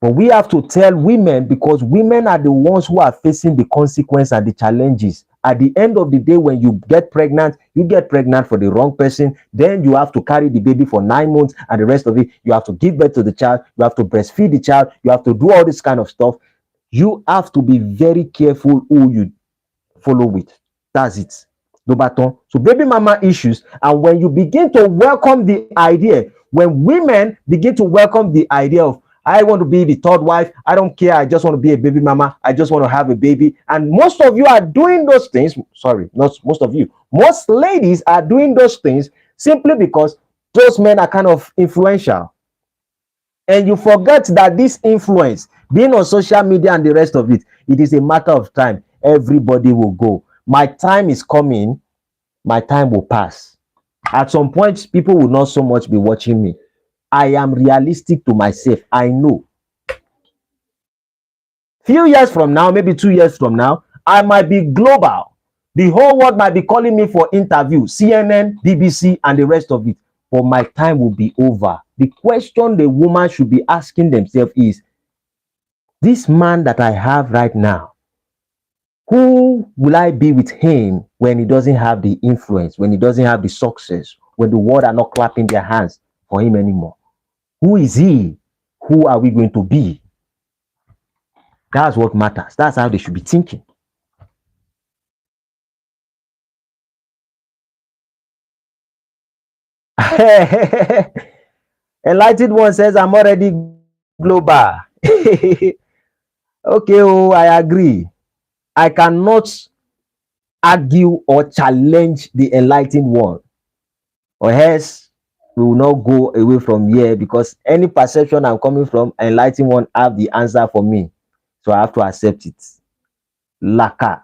But we have to tell women, because women are the ones who are facing the consequence and the challenges. At the end of the day, when you get pregnant for the wrong person, then you have to carry the baby for 9 months, and the rest of it, you have to give birth to the child, you have to breastfeed the child, you have to do all this kind of stuff. You have to be very careful who you follow with. That's it. No baton. So baby mama issues. And when you begin to welcome the idea, when women begin to welcome the idea of, I want to be the third wife, I don't care, I just want to be a baby mama, I just want to have a baby. And most of you are doing those things. Sorry, not most of you. Most ladies are doing those things simply because those men are kind of influential. And you forget that this influence, being on social media and the rest of it, it is a matter of time. Everybody will go. My time is coming, my time will pass. At some point, people will not so much be watching me. I am realistic to myself. I know. Few years from now, maybe 2 years from now, I might be global. The whole world might be calling me for interview, CNN, BBC, and the rest of it. But my time will be over. The question the woman should be asking themselves is, this man that I have right now, who will I be with him when he doesn't have the influence, when he doesn't have the success, when the world are not clapping their hands for him anymore? Who is he? Who are we going to be? That's what matters. That's how they should be thinking. Enlightened one says, I'm already global. Okay, oh, I agree. I cannot argue or challenge the enlightened one, or else we will not go away from here, because any perception I'm coming from, enlightened one have the answer for me. So I have to accept it. Laka.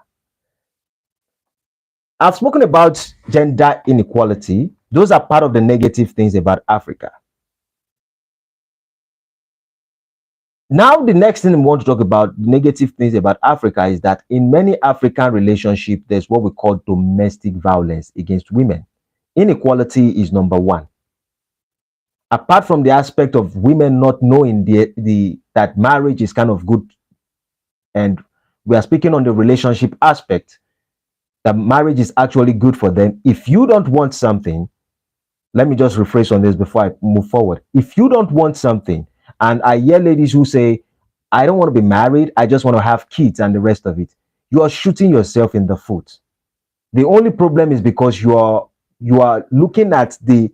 I've spoken about gender inequality. Those are part of the negative things about Africa. Now, the next thing we want to talk about, negative things about Africa, is that in many African relationships, there's what we call domestic violence against women. Inequality is number one. Apart from the aspect of women not knowing that marriage is kind of good, and we are speaking on the relationship aspect, that marriage is actually good for them. If you don't want something, let me just rephrase on this before I move forward. If you don't want something, and I hear ladies who say, I don't want to be married, I just want to have kids and the rest of it, you are shooting yourself in the foot. The only problem is because you are looking at the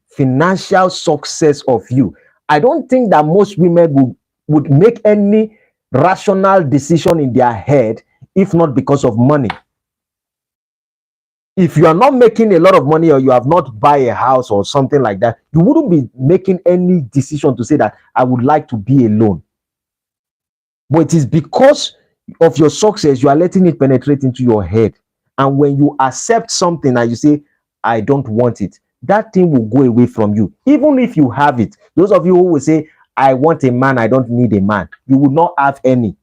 financial success of you. I don't think that most women would make any rational decision in their head if not because of money. If you are not making a lot of money, or you have not buy a house or something like that, you wouldn't be making any decision to say that I would like to be alone. But it is because of your success, you are letting it penetrate into your head. And when you accept something and you say, I don't want it, that thing will go away from you. Even if you have it, those of you who will say, I want a man, I don't need a man, you will not have any.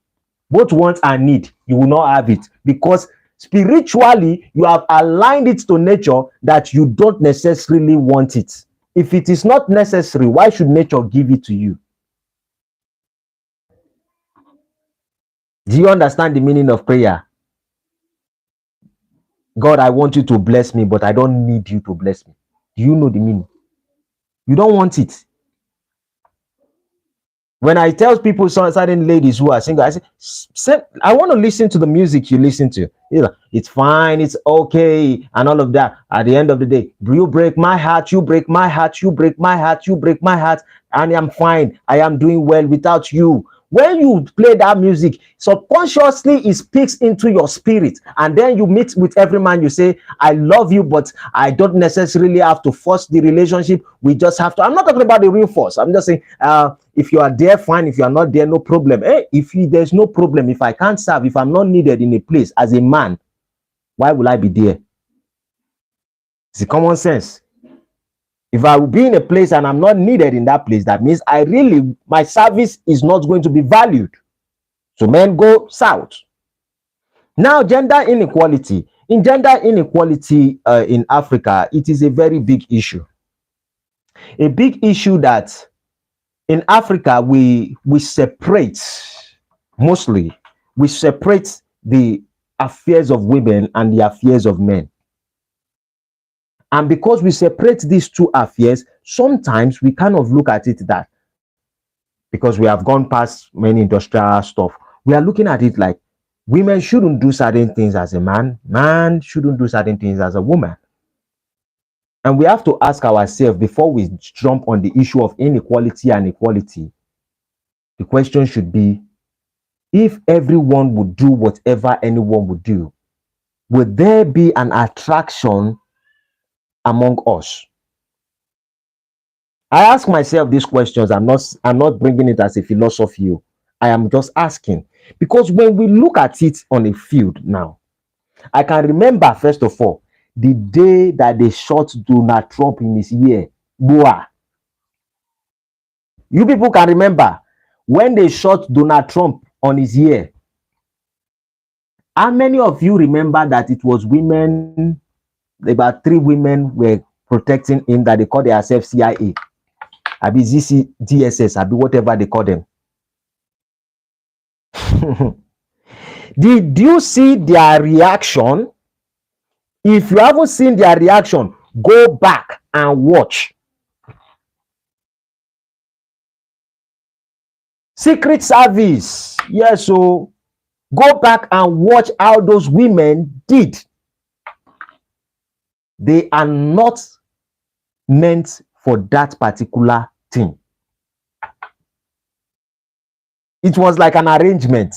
Both want and need, you will not have it, because spiritually you have aligned it to nature that you don't necessarily want it. If it is not necessary, why should nature give it to you? Do you understand the meaning of prayer? God, I want you to bless me, but I don't need you to bless me. Do you know the meaning? You don't want it. When I tell people, certain ladies who are single, I say, I want to listen to the music you listen to. It's fine, it's okay, and all of that. At the end of the day, you break my heart, you break my heart, you break my heart, you break my heart, and I'm fine. I am doing well without you. when you play that music, subconsciously it speaks into your spirit, and then you meet with every man, you say, I love you, but I don't necessarily have to force the relationship. We just have to. I'm not talking about the real force. I'm just saying, if you are there, fine. If you are not there, no problem. There's no problem. If I can't serve, if I'm not needed in a place as a man, why will I be there? It's a common sense. If I will be in a place and I'm not needed in that place, that means my service is not going to be valued. So men go south. Now, gender inequality. In gender inequality in Africa, it is a very big issue. A big issue that in Africa, we separate, mostly, we separate the affairs of women and the affairs of men. And because we separate these two affairs, sometimes we kind of look at it that, because we have gone past many industrial stuff, we are looking at it like women shouldn't do certain things as a man, man shouldn't do certain things as a woman. And we have to ask ourselves, before we jump on the issue of inequality and equality, the question should be, if everyone would do whatever anyone would do, would there be an attraction among us? I ask myself these questions. I'm not bringing it as a philosophy. I am just asking, because when we look at it on a field now, I can remember, first of all, the day that they shot Donald Trump in his ear. Boah. You people can remember when they shot Donald Trump on his ear. How many of you remember that it was women, about 3 women were protecting him, that they call themselves CIA? Abi DSS, abi whatever they call them. Did you see their reaction? If you haven't seen their reaction, go back and watch. Secret Service, yes, so go back and watch how those women did. They are not meant for that particular thing. It was like an arrangement.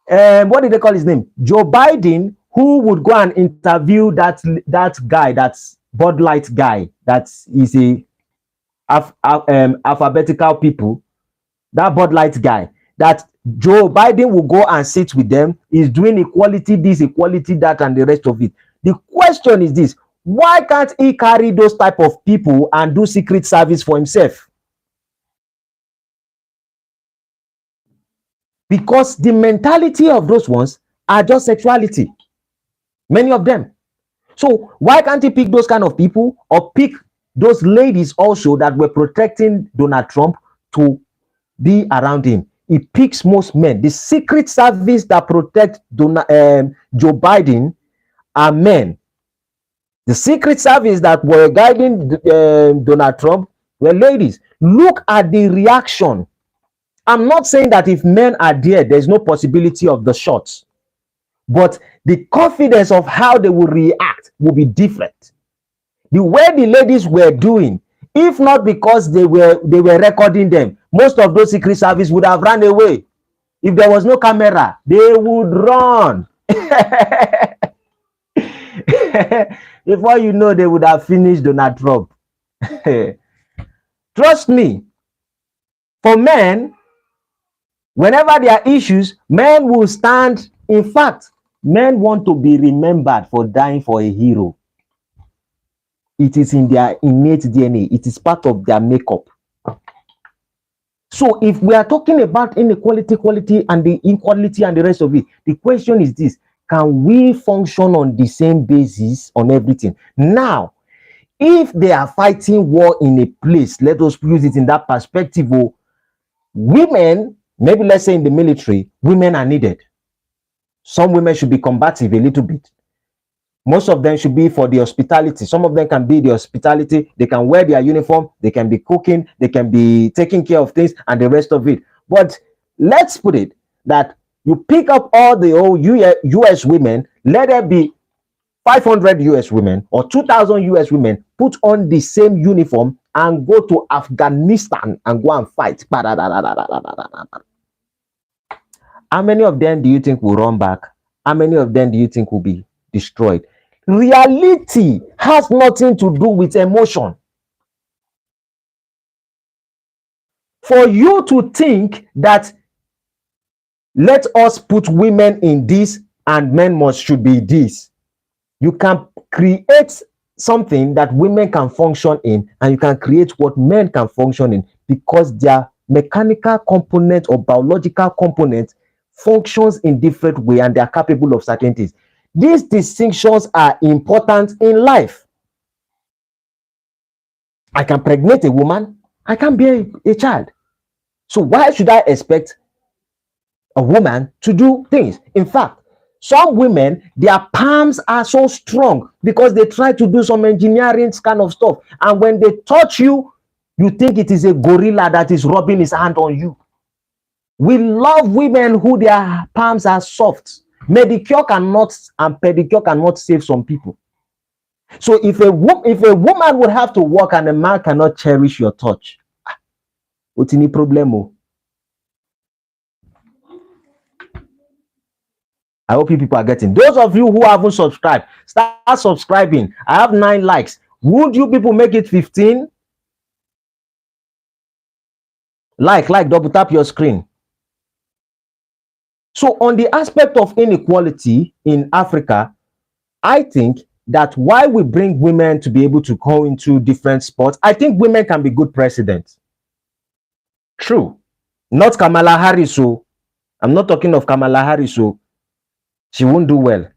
What did they call his name? Joe Biden, who would go and interview that guy, that's Bud Light guy, that is a alphabetical people, that Bud Light guy, that Joe Biden will go and sit with them, is doing equality this, equality that, and the rest of it. The question is this: why can't he carry those type of people and do secret service for himself? Because the mentality of those ones are just sexuality, many of them. So why can't he pick those kind of people, or pick those ladies also that were protecting Donald Trump to be around him? He picks most men. The secret service that protect Joe Biden are men. The secret service that were guiding Donald Trump were ladies. Look at the reaction. I'm not saying that if men are there, there's no possibility of the shots, but the confidence of how they will react will be different. The way the ladies were doing, if not because they were recording them, most of those secret service would have run away. If there was no camera, they would run. Before you know, they would have finished Donald Trump. Trust me, for men, whenever there are issues, men will stand. In fact, men want to be remembered for dying for a hero. It is in their innate DNA. It is part of their makeup. So if we are talking about inequality, equality, and the inequality and the rest of it, the question is this: can we function on the same basis on everything? Now, if they are fighting war in a place, let us use it in that perspective. Women, maybe let's say in the military, women are needed. Some women should be combative a little bit. Most of them should be for the hospitality. Some of them can be the hospitality. They can wear their uniform. They can be cooking. They can be taking care of things and the rest of it. But let's put it that you pick up all the old US women, let there be 500 US women or 2,000 US women, put on the same uniform and go to Afghanistan and go and fight. How many of them do you think will run back? How many of them do you think will be destroyed? Reality has nothing to do with emotion. For you to think that let us put women in this and men should be this, you can create something that women can function in, and you can create what men can function in, because their mechanical component or biological component functions in different way, and they are capable of certain things. These distinctions are important in life. I can pregnate a woman, I can bear a child. So why should I expect a woman to do things? In fact, some women, their palms are so strong because they try to do some engineering kind of stuff. And when they touch you, you think it is a gorilla that is rubbing his hand on you. We love women who their palms are soft. Manicure cannot and pedicure cannot save some people. So if a woman would have to work and a man cannot cherish your touch, what's any problem? I hope you people are getting. Those of you who haven't subscribed, start subscribing. I have 9 likes. Would you people make it 15? Like, double tap your screen. So on the aspect of inequality in Africa, I think that why we bring women to be able to go into different sports, I think women can be good presidents. True. Not Kamala Harris. So I'm not talking of Kamala Harris. So she won't do well.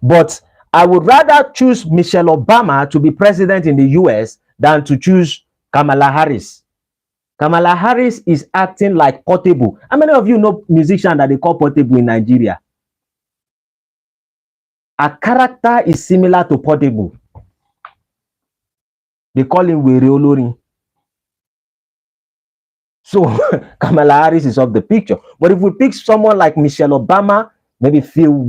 But I would rather choose Michelle Obama to be president in the US than to choose Kamala Harris. Kamala Harris is acting like Portable. How many of you know musician that they call Portable in Nigeria? Her character is similar to Portable. They call him Were Olorin. So Kamala Harris is off the picture. But if we pick someone like Michelle Obama, maybe some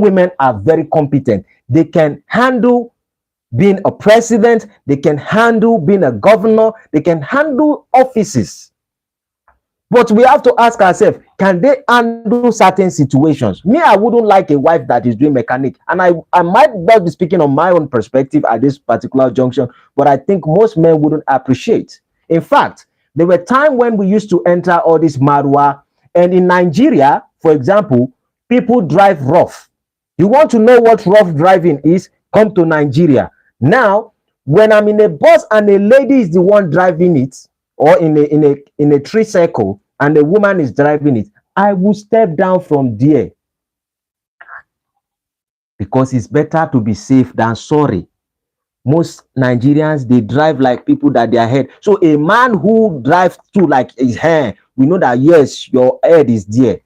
women are very competent. They can handle being a president. They can handle being a governor. They can handle offices. But we have to ask ourselves, can they handle certain situations? Me, I wouldn't like a wife that is doing mechanic. And I might not be speaking on my own perspective at this particular junction, but I think most men wouldn't appreciate. In fact, there were times when we used to enter all this marwa, and in Nigeria, for example, people drive rough. You want to know what rough driving is? Come to Nigeria. Now, when I'm in a bus and a lady is the one driving it, or in a tricycle, and the woman is driving it, I will step down from there, because it's better to be safe than sorry. Most Nigerians, they drive like people that they are head. So a man who drives to like his hand, we know that yes, your head is there.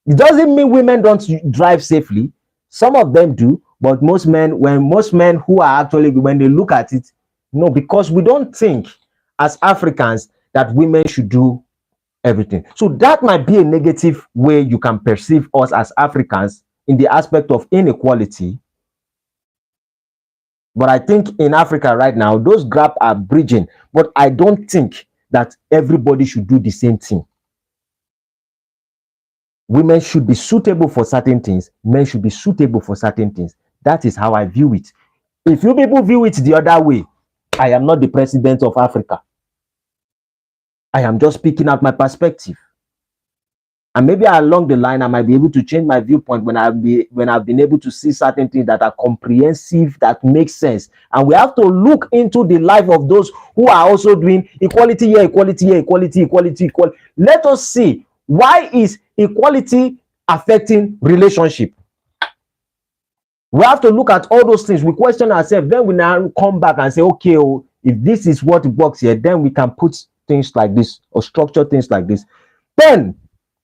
It doesn't mean women don't drive safely. Some of them do, but most men who are actually, when they look at it, no, because we don't think as Africans that women should do everything. So that might be a negative way you can perceive us as Africans in the aspect of inequality. But I think in Africa right now, those gaps are bridging. But I don't think that everybody should do the same thing. Women should be suitable for certain things. Men should be suitable for certain things. That is how I view it. If you people view it the other way, I am not the president of Africa. I am just speaking out my perspective. And maybe along the line, I might be able to change my viewpoint when I've been able to see certain things that are comprehensive, that make sense. And we have to look into the life of those who are also doing equality here, equality here, equality, equality, equality. Let us see, why is equality affecting relationship? We have to look at all those things. We question ourselves. Then we now come back and say, okay, oh, if this is what works here, then we can put things like this or structure things like this. Then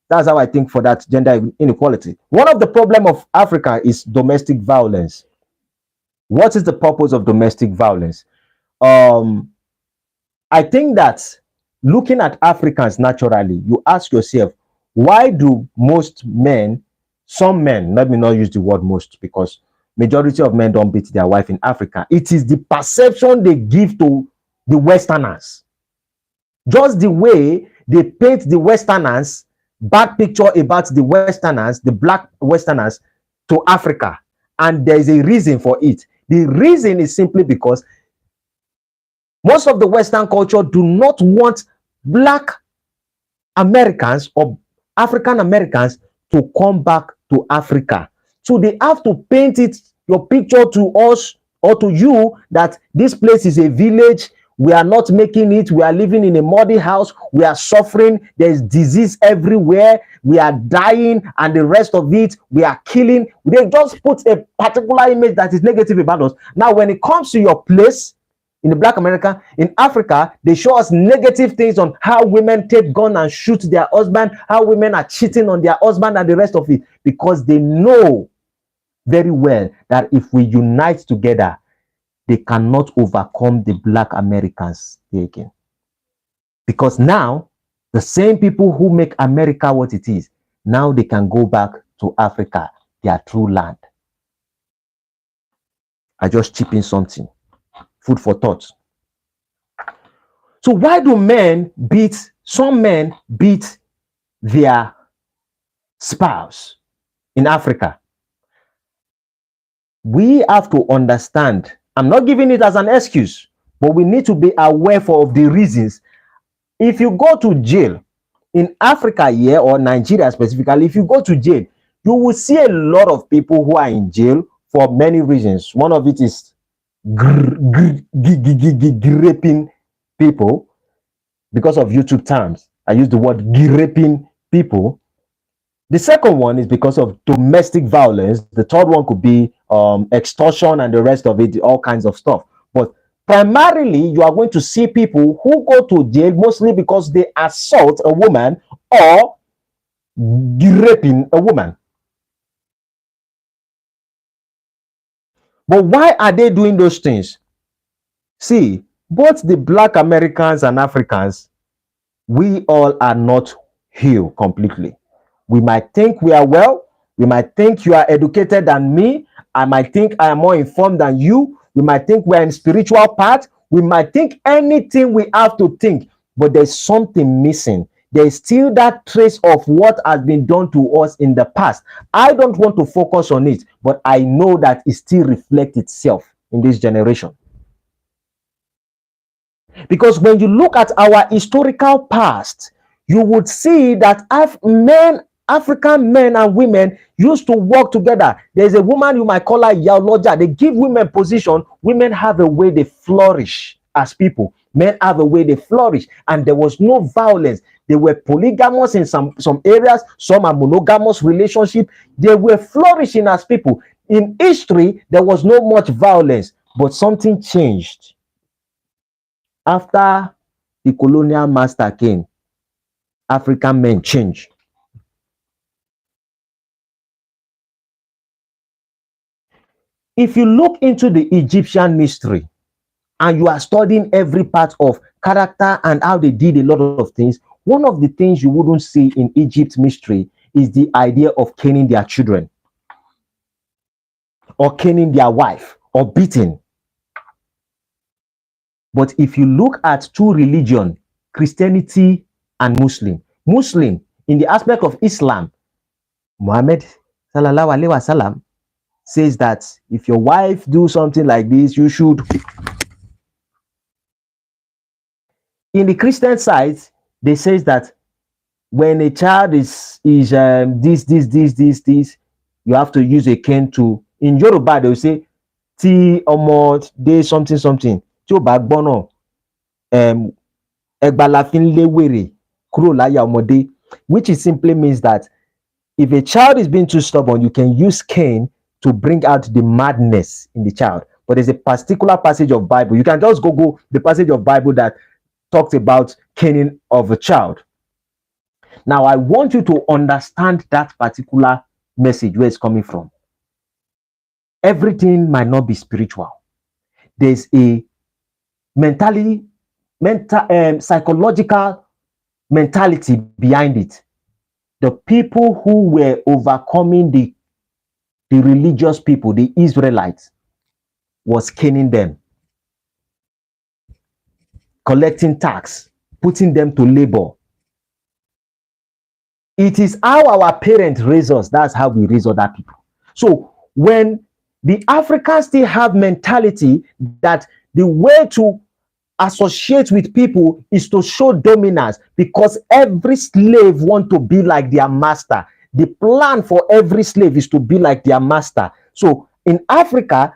that's how I think for that gender inequality. One of the problems of Africa is domestic violence. What is the purpose of domestic violence? I think that looking at Africans naturally, you ask yourself, why do most men, some men, let me not use the word most, because majority of men don't beat their wife in Africa. It is the perception they give to the Westerners. Just the way they paint the Westerners, bad picture about the Westerners, the black Westerners to Africa. And there is a reason for it. The reason is simply because most of the Western culture do not want black Americans or African Americans to come back to Africa. So they have to paint it, your picture to us or to you, that this place is a village. We are not making it. We are living in a muddy house. We are suffering. There's disease everywhere. We are dying, and the rest of it, we are killing. They just put a particular image that is negative about us. Now, when it comes to your place, in the Black America, in Africa, they show us negative things on how women take gun and shoot their husband, how women are cheating on their husband and the rest of it, because they know very well that if we unite together, they cannot overcome the Black Americans again. Because now, the same people who make America what it is, now they can go back to Africa, their true land. I just chip in something. Food for thought. So why do some men beat their spouse in Africa? We have to understand. I'm not giving it as an excuse, but we need to be aware of the reasons. If you go to jail in Africa here, or Nigeria specifically, if you go to jail, you will see a lot of people who are in jail for many reasons. One of it is raping people. Because of YouTube terms, I use the word raping people. The second one is because of domestic violence. The third one could be extortion and the rest of it, all kinds of stuff. But primarily, you are going to see people who go to jail mostly because they assault a woman or raping a woman. But why are they doing those things? See, both the Black Americans and Africans, we all are not healed completely. We might think we are well. We might think you are educated than me. I might think I am more informed than you. We might think we're in spiritual path. We might think anything we have to think, but there's something missing. There's still that trace of what has been done to us in the past. I don't want to focus on it, but I know that it still reflects itself in this generation. Because when you look at our historical past, you would see that African men and women used to work together. There's a woman, you might call her Yaloja. They give women position. Women have a way they flourish as people. Men have a way they flourish. And there was no violence. They were polygamous in some areas. Some are monogamous relationship. They were flourishing as people. In history, there was no much violence, but something changed. After the colonial master came, African men changed. If you look into the Egyptian mystery and you are studying every part of character and how they did a lot of things, one of the things you wouldn't see in Egypt mystery is the idea of caning their children or caning their wife or beating. But if you look at two religions, Christianity and Muslim in the aspect of Islam, Muhammad sallallahu alaihi wasallam says that if your wife do something like this, you should. In the Christian side, they say that when a child is this, you have to use a cane to. In Yoruba, they will say, "Ti omo de something." Tí ó bá gbọ́nà, ẹgba la fi ń lé wèrè kúrò láyà ọmọdé, which it simply means that if a child is being too stubborn, you can use cane to bring out the madness in the child. But there's a particular passage of Bible. You can just Google the passage of Bible that talks about caning of a child. Now, I want you to understand that particular message, where it's coming from. Everything might not be spiritual. There's a psychological mentality behind it. The people who were overcoming the religious people, the Israelites, was caning them. collecting tax, putting them to labor. It is how our parents raise us. That's how we raise other people. So when the Africans still have mentality that the way to associate with people is to show dominance, because every slave want to be like their master. The plan for every slave is to be like their master. So in Africa,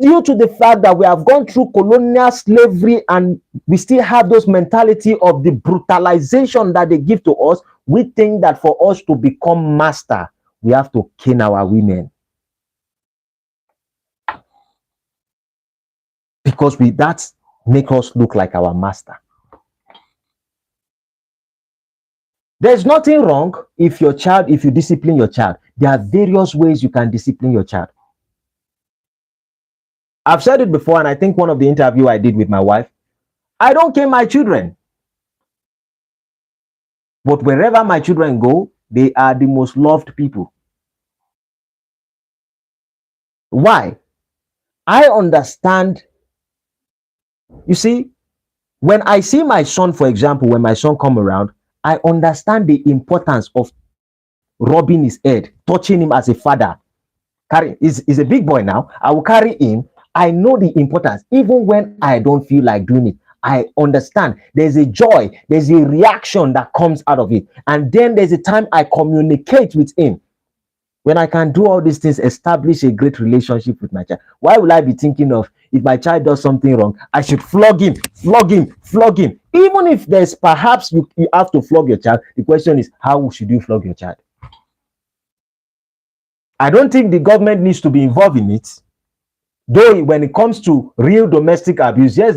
due to the fact that we have gone through colonial slavery and we still have those mentality of the brutalization that they give to us, we think that for us to become master, we have to kill our women. Because that make us look like our master. There's nothing wrong if you discipline your child. There are various ways you can discipline your child. I've said it before, and I think one of the interview I did with my wife, I don't care my children. But wherever my children go, they are the most loved people. Why? I understand. You see, when I see my son, for example, when my son come around, I understand the importance of rubbing his head, touching him as a father. He's a big boy now. I will carry him. I know the importance. Even when I don't feel like doing it, I understand. There's a joy. There's a reaction that comes out of it. And then there's a time I communicate with him. When I can do all these things, establish a great relationship with my child. Why will I be thinking of, if my child does something wrong, I should flog him, flog him, flog him? Even if there's perhaps you have to flog your child, the question is, how should you flog your child? I don't think the government needs to be involved in it. Though when it comes to real domestic abuse, yes,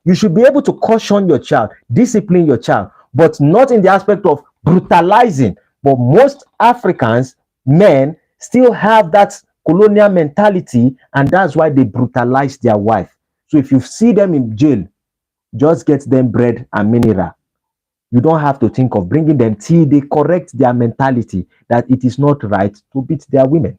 you should be able to caution your child, discipline your child, but not in the aspect of brutalizing. But most Africans, men, still have that colonial mentality, and that's why they brutalize their wife. So if you see them in jail, just get them bread and mineral. You don't have to think of bringing them till they correct their mentality that it is not right to beat their women.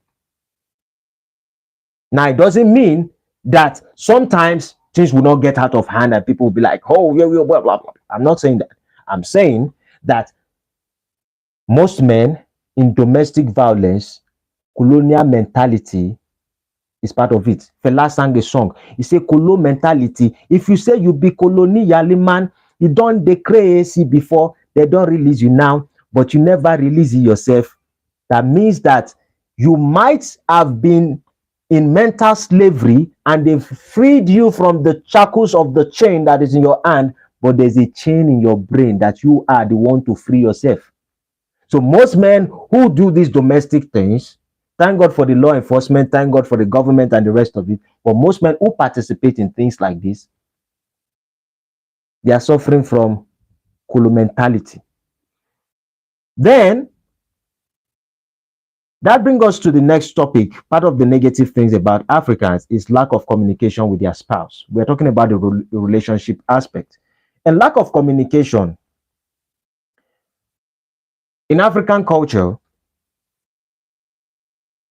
Now, it doesn't mean that sometimes things will not get out of hand and people will be like, oh, yeah, blah, blah, blah. I'm not saying that. I'm saying that most men in domestic violence, colonial mentality is part of it. Fela sang a song. He said, Colo mentality. If you say you be colonial man, you don't declare AC before, they don't release you now, but you never release it yourself. That means that you might have been in mental slavery and they've freed you from the shackles of the chain that is in your hand, but there's a chain in your brain that you are the one to free yourself. So most men who do these domestic things, thank God for the law enforcement, thank God for the government and the rest of it, but most men who participate in things like this, they are suffering from Kulu mentality. Then that brings us to the next topic. Part of the negative things about Africans is lack of communication with their spouse. We're talking about the relationship aspect. And lack of communication in African culture,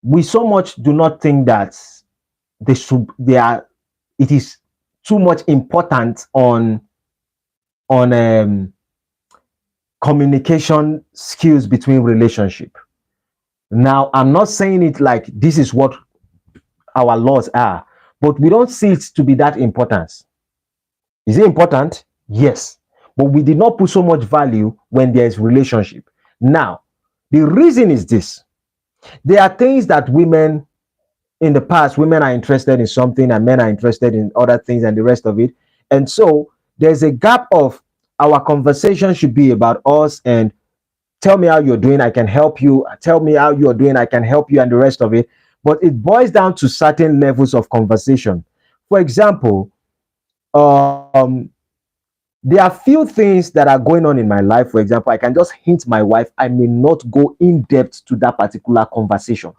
we so much do not think that it is too much important on communication skills between relationship. Now, I'm not saying it like this is what our laws are, but we don't see it to be that important. Is it important? Yes. But we did not put so much value when there's relationship. Now, the reason is this. There are things that women, in the past, women are interested in something and men are interested in other things and the rest of it. And so there's a gap of our conversation should be about us and tell me how you're doing, I can help you. Tell me how you're doing, I can help you, and the rest of it. But it boils down to certain levels of conversation. For example, there are few things that are going on in my life. For example, I can just hint my wife. I may not go in depth to that particular conversation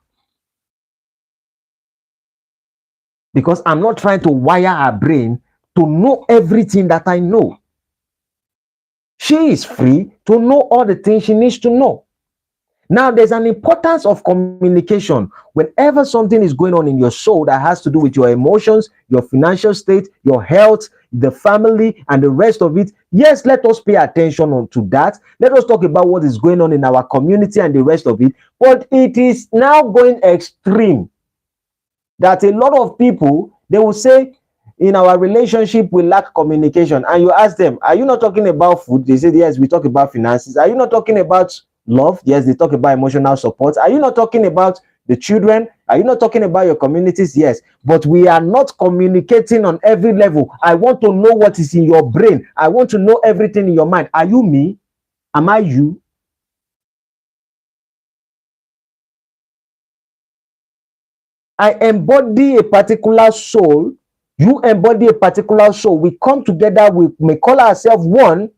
because I'm not trying to wire her brain to know everything that I know. She is free to know all the things she needs to know. Now, there's an importance of communication. Whenever something is going on in your soul that has to do with your emotions, your financial state, your health, the family, and the rest of it, yes, let us pay attention to that. Let us talk about what is going on in our community and the rest of it. But it is now going extreme that a lot of people, they will say, in our relationship we lack communication, and you ask them, are you not talking about food? They say, yes, we talk about finances. Are you not talking about love? Yes, they talk about emotional support. Are you not talking about the children? Are you not talking about your communities? Yes, but we are not communicating on every level. I want to know what is in your brain. I want to know everything in your mind. Are you me? Am I you? I embody a particular soul. You embody a particular soul. We come together, we may call ourselves one,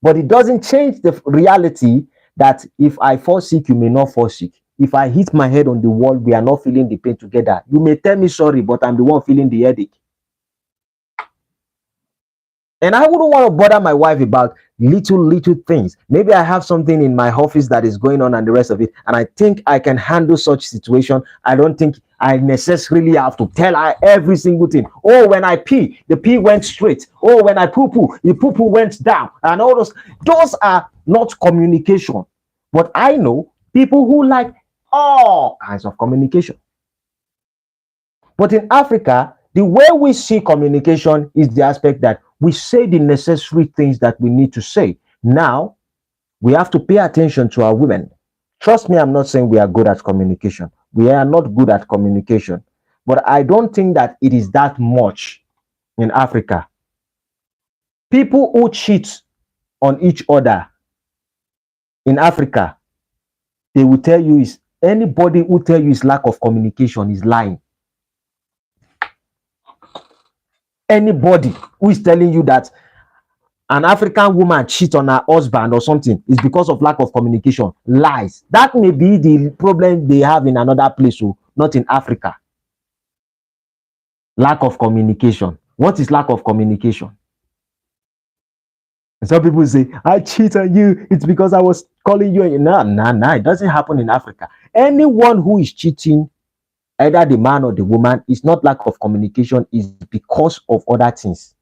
but it doesn't change the reality that if I fall sick, you may not fall sick. If I hit my head on the wall, we are not feeling the pain together. You may tell me sorry, but I'm the one feeling the headache. And I wouldn't want to bother my wife about little things. Maybe I have something in my office that is going on and the rest of it, and I think I can handle such situation. I don't think I necessarily have to tell her every single thing. Oh, when I pee, the pee went straight. Oh, when I poo poo, the poo poo went down. And all those are not communication. But I know people who like all kinds of communication. But in Africa, the way we see communication is the aspect that we say the necessary things that we need to say. Now, we have to pay attention to our women. Trust me, I'm not saying we are good at communication. We are not good at communication. But I don't think that it is that much in Africa. People who cheat on each other in Africa, they will tell you is anybody who tell you is lack of communication is lying. Anybody who is telling you that an African woman cheat on her husband or something is because of lack of communication, lies. That may be the problem they have in another place, so not in Africa. Lack of communication. What is lack of communication? And some people say, I cheat on you, it's because I was calling you. No, it doesn't happen in Africa. Anyone who is cheating, either the man or the woman, is not lack of communication, is because of other things.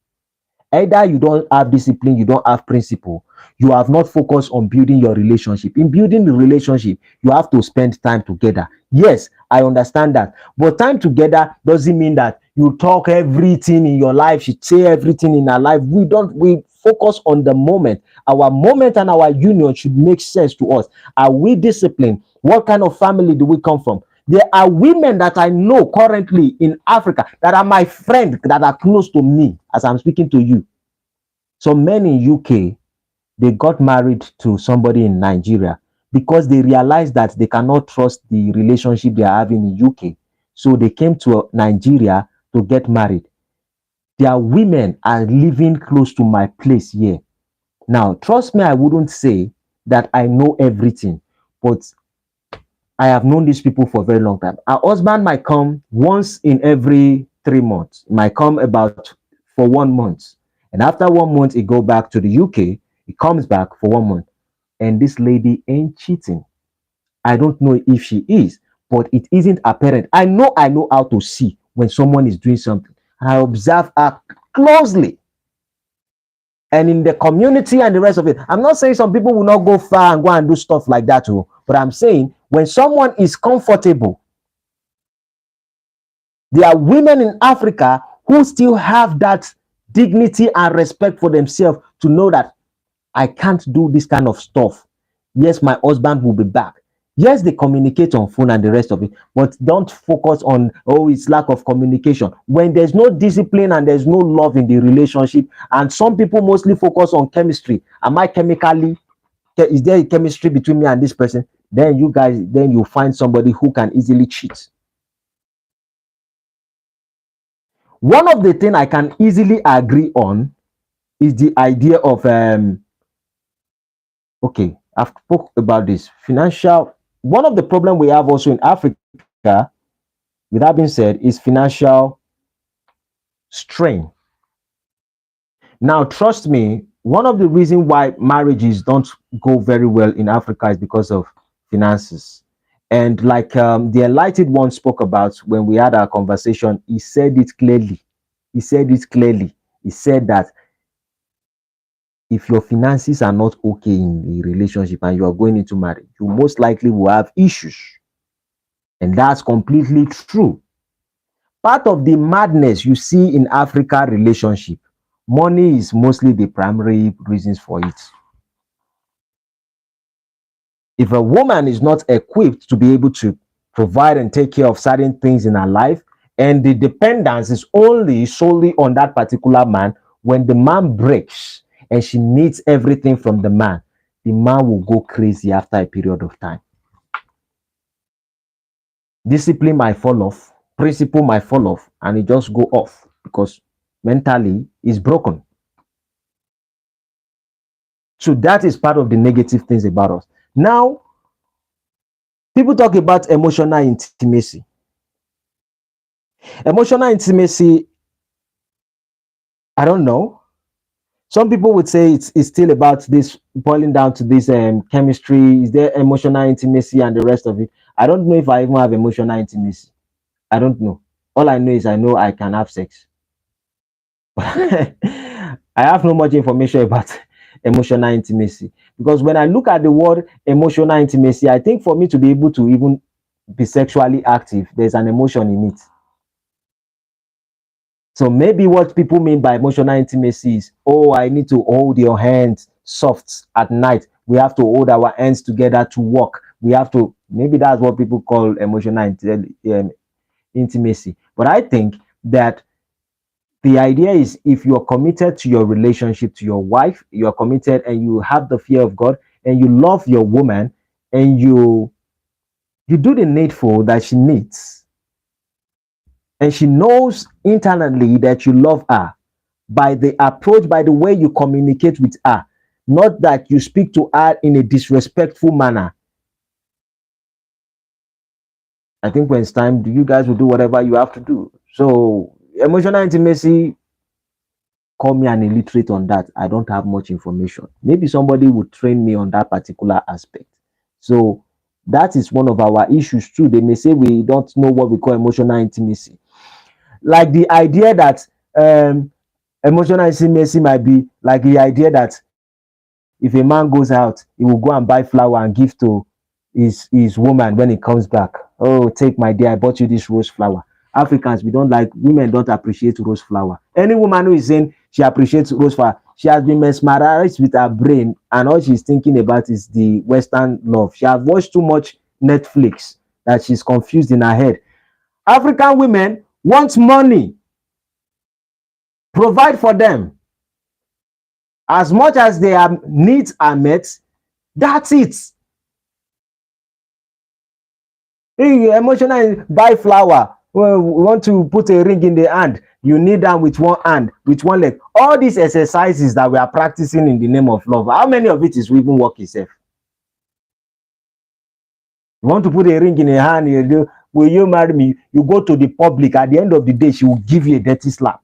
Either you don't have discipline, you don't have principle, you have not focused on building your relationship. In building the relationship, you have to spend time together. Yes, I understand that. But time together doesn't mean that you talk everything in your life, you say everything in our life. We focus on the moment. Our moment and our union should make sense to us. Are we disciplined? What kind of family do we come from? There are women that I know currently in Africa that are my friends, that are close to me as I'm speaking to you. So men in UK, they got married to somebody in Nigeria because they realized that they cannot trust the relationship they are having in UK. So they came to Nigeria to get married. Their women are living close to my place here. Now, trust me, I wouldn't say that I know everything, but I have known these people for a very long time. Our husband might come once in every 3 months. It might come about for 1 month. And after 1 month, he go back to the UK. He comes back for 1 month. And this lady ain't cheating. I don't know if she is, but it isn't apparent. I know how to see when someone is doing something. I observe her closely. And in the community and the rest of it, I'm not saying some people will not go far and go and do stuff like that too, but I'm saying when someone is comfortable, there are women in Africa who still have that dignity and respect for themselves to know that I can't do this kind of stuff. Yes, my husband will be back. Yes, they communicate on phone and the rest of it, but don't focus on, oh, it's lack of communication. When there's no discipline and there's no love in the relationship, and some people mostly focus on chemistry. Am I chemically, is there a chemistry between me and this person? Then you find somebody who can easily cheat. One of the things I can easily agree on is the idea of, okay, I've spoke about this financial. One of the problem we have also in Africa, with that being said, is financial strain. Now, trust me, one of the reasons why marriages don't go very well in Africa is because of finances. And like the enlightened one spoke about when we had our conversation, he said it clearly. He said it clearly. He said that if your finances are not okay in the relationship and you are going into marriage, you most likely will have issues. And that's completely true. Part of the madness you see in Africa relationship, money is mostly the primary reasons for it. If a woman is not equipped to be able to provide and take care of certain things in her life, and the dependence is only solely on that particular man, when the man breaks and she needs everything from the man will go crazy after a period of time. Discipline might fall off, principle might fall off, and it just go off because mentally is broken. So that is part of the negative things about us. Now, people talk about emotional intimacy. Emotional intimacy, I don't know. Some people would say it's still about this boiling down to this chemistry. Is there emotional intimacy and the rest of it? I don't know if I even have emotional intimacy. I don't know. All I know is I know I can have sex. I have no much information about emotional intimacy, because when I look at the word emotional intimacy, I think for me to be able to even be sexually active, there's an emotion in it. So maybe what people mean by emotional intimacy is, oh, I need to hold your hands soft at night. We have to hold our hands together to walk. We have to, maybe that's what people call emotional intimacy. But I think that the idea is, if you're committed to your relationship to your wife, you're committed and you have the fear of God and you love your woman and you do the needful that she needs, and she knows internally that you love her, by the approach, by the way you communicate with her, not that you speak to her in a disrespectful manner. I think when it's time, you guys will do whatever you have to do. So emotional intimacy, call me an illiterate on that. I don't have much information. Maybe somebody would train me on that particular aspect. So that is one of our issues too. They may say we don't know what we call emotional intimacy. Like the idea that emotional intimacy might be like the idea that if a man goes out, he will go and buy flower and give to his woman when he comes back. Oh, take my dear, I bought you this rose flower. Africans, we don't like, women don't appreciate rose flower. Any woman who is saying she appreciates rose flower, she has been mesmerized with her brain, and all she's thinking about is the Western love. She has watched too much Netflix that she's confused in her head. African women want money. Provide for them. As much as their needs are met, that's it. Emotional, buy flower. Well, we want to put a ring in the hand. You need that with one hand, with one leg. All these exercises that we are practicing in the name of love, how many of it is even work itself? You want to put a ring in a hand, you do, will you marry me? You go to the public, at the end of the day, she will give you a dirty slap.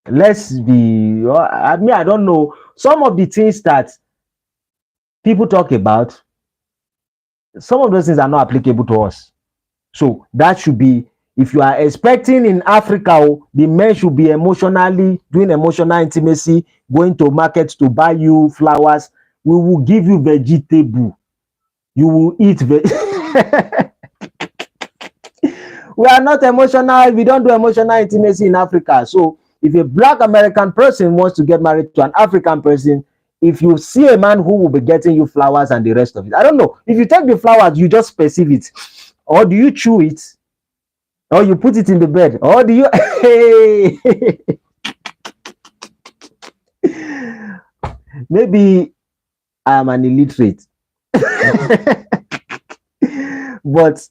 Let's be, I mean, I don't know. Some of the things that people talk about, some of those things are not applicable to us. So that should be, if you are expecting in Africa, the men should be emotionally doing emotional intimacy, going to market to buy you flowers. We will give you vegetable. You will eat. We are not emotional. We don't do emotional intimacy in Africa. So if a black American person wants to get married to an African person, if you see a man who will be getting you flowers and the rest of it, I don't know. If you take the flowers, you just perceive it, or do you chew it, or you put it in the bed, or do you? Maybe I'm an illiterate, but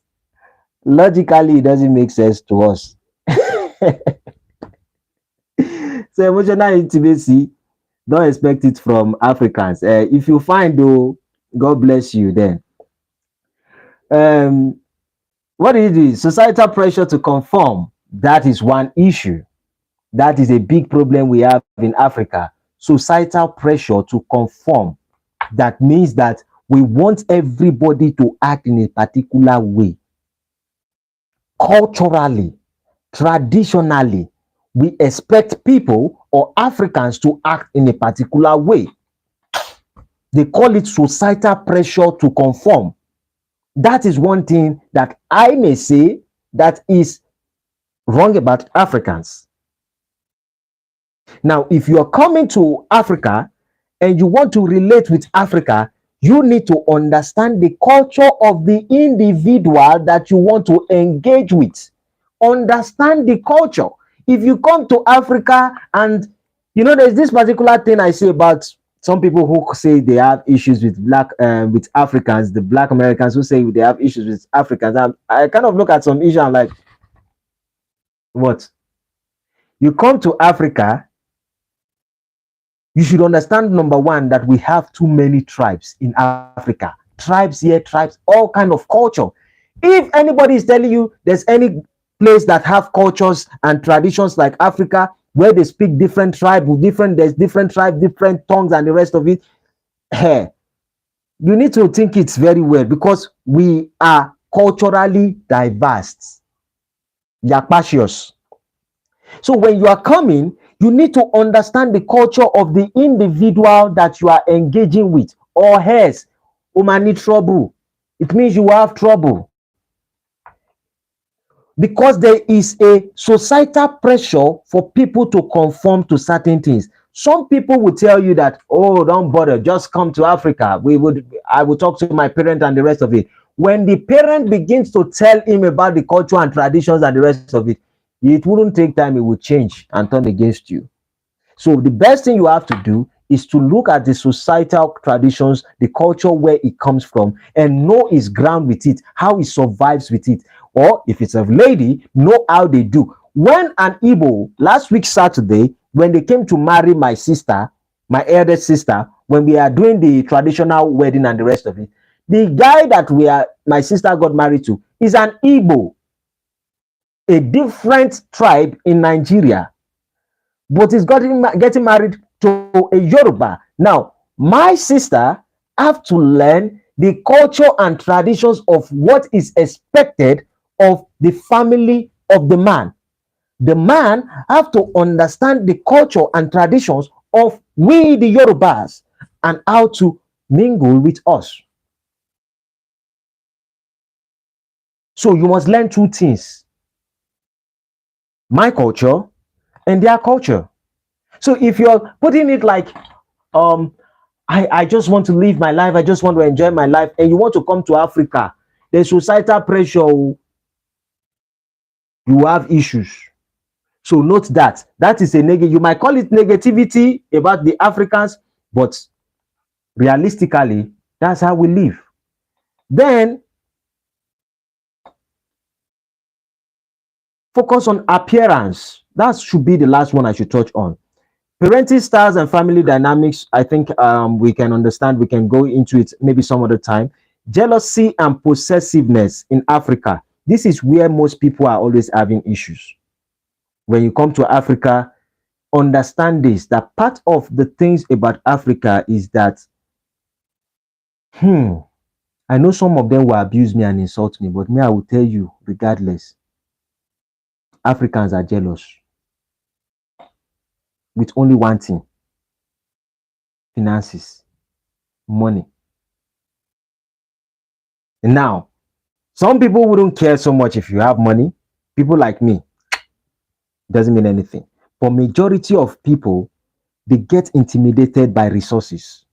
logically it doesn't make sense to us. So emotional intimacy, don't expect it from Africans. If you find though, God bless you then. What is it? Societal pressure to conform. That is one issue. That is a big problem we have in Africa. societal pressure to conform. That means that we want everybody to act in a particular way. Culturally, traditionally, we expect people or Africans to act in a particular way. They call it societal pressure to conform. That is one thing that I may say that is wrong about Africans. Now, if you are coming to Africa and you want to relate with Africa, you need to understand the culture of the individual that you want to engage with. Understand the culture. If you come to Africa and, there's this particular thing I say about some people who say they have issues with with Africans, the black Americans who say they have issues with Africans. I kind of look at some issue, I'm like, what? You come to Africa, you should understand, number one, that we have too many tribes in Africa. Tribes here, tribes, all kind of culture. If anybody is telling you there's any place that have cultures and traditions like Africa, where they speak different tribes, there's different tribes, different tongues, and the rest of it, hey, you need to think it's very well, because we are culturally diverse. Yapacious. So when you are coming, you need to understand the culture of the individual that you are engaging with, or else, need trouble. It means you have trouble. Because there is a societal pressure for people to conform to certain things. Some people will tell you that, oh, don't bother, just come to Africa. I will talk to my parent and the rest of it. When the parent begins to tell him about the culture and traditions and the rest of it, it wouldn't take time, it will change and turn against you. So the best thing you have to do is to look at the societal traditions, the culture where it comes from, and know its ground with it, how it survives with it. Or if it's a lady, know how they do. When an Igbo, last week Saturday, when they came to marry my sister, my eldest sister, when we are doing the traditional wedding and the rest of it, the guy that my sister got married to is an Igbo, a different tribe in Nigeria, but he's getting married to a Yoruba. Now, my sister have to learn the culture and traditions of what is expected of the family of the man. The man have to understand the culture and traditions of we, the Yorubas, and how to mingle with us. So you must learn two things: my culture and their culture. So if you're putting it like, I just want to live my life, I just want to enjoy my life, and you want to come to Africa, there's societal pressure, you have issues. So note that. That is a negative. You might call it negativity about the Africans, but realistically, that's how we live. Then, focus on appearance. That should be the last one I should touch on. Parenting styles and family dynamics, I think we can understand. We can go into it maybe some other time. Jealousy and possessiveness in Africa. This is where most people are always having issues. When you come to Africa, understand this, that part of the things about Africa is that, I know some of them will abuse me and insult me, but me, I will tell you, regardless, Africans are jealous with only one thing: finances, money. And now, some people wouldn't care so much if you have money. People like me, doesn't mean anything. But majority of people, they get intimidated by resources.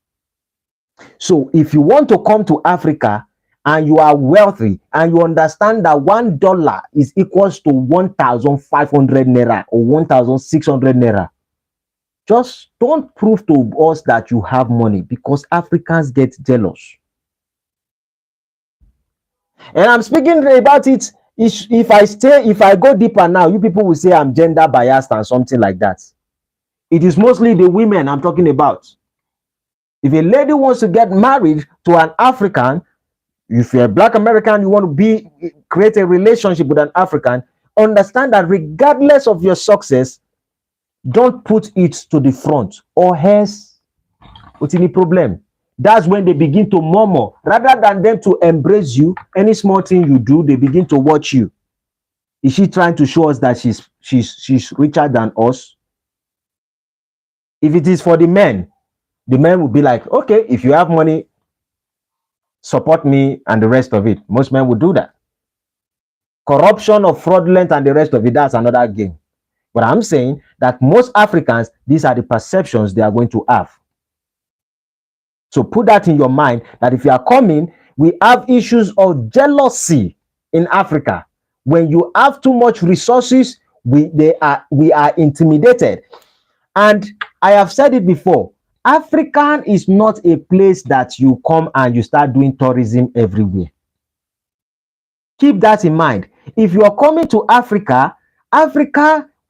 So if you want to come to Africa and you are wealthy and you understand that $1 is equals to 1,500 naira or 1,600 naira, just don't prove to us that you have money, because Africans get jealous. And I'm speaking about it. If I go deeper now, you people will say I'm gender biased and something like that. It is mostly the women I'm talking about. If a lady wants to get married to an African, if you're a Black American, you want to create a relationship with an African, understand that regardless of your success, don't put it to the front, or else what's the problem? That's when they begin to murmur. Rather than them to embrace you, any small thing you do, they begin to watch you. Is she trying to show us that she's richer than us? If it is for the men will be like, okay, if you have money, support me and the rest of it. Most men would do that. Corruption or fraudulent and the rest of it, that's another game. But I'm saying that most Africans, these are the perceptions they are going to have. So put that in your mind, that if you are coming, we have issues of jealousy in Africa. When you have too much resources, we are intimidated. And I have said it before, African is not a place that you come and you start doing tourism everywhere. Keep that in mind. If you are coming to Africa,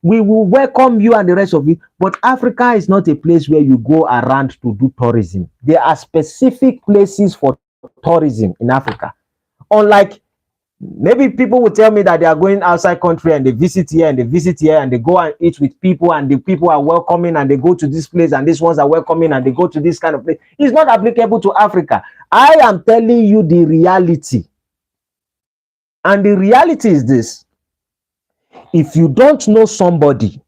we will welcome you and the rest of it, but Africa is not a place where you go around to do tourism. There are specific places for tourism in Africa. Unlike, maybe people will tell me that they are going outside country and they visit here and they visit here and they go and eat with people and the people are welcoming and they go to this place and these ones are welcoming and they go to this kind of place. It's not applicable to Africa. I am telling you the reality. And the reality is this: if you don't know somebody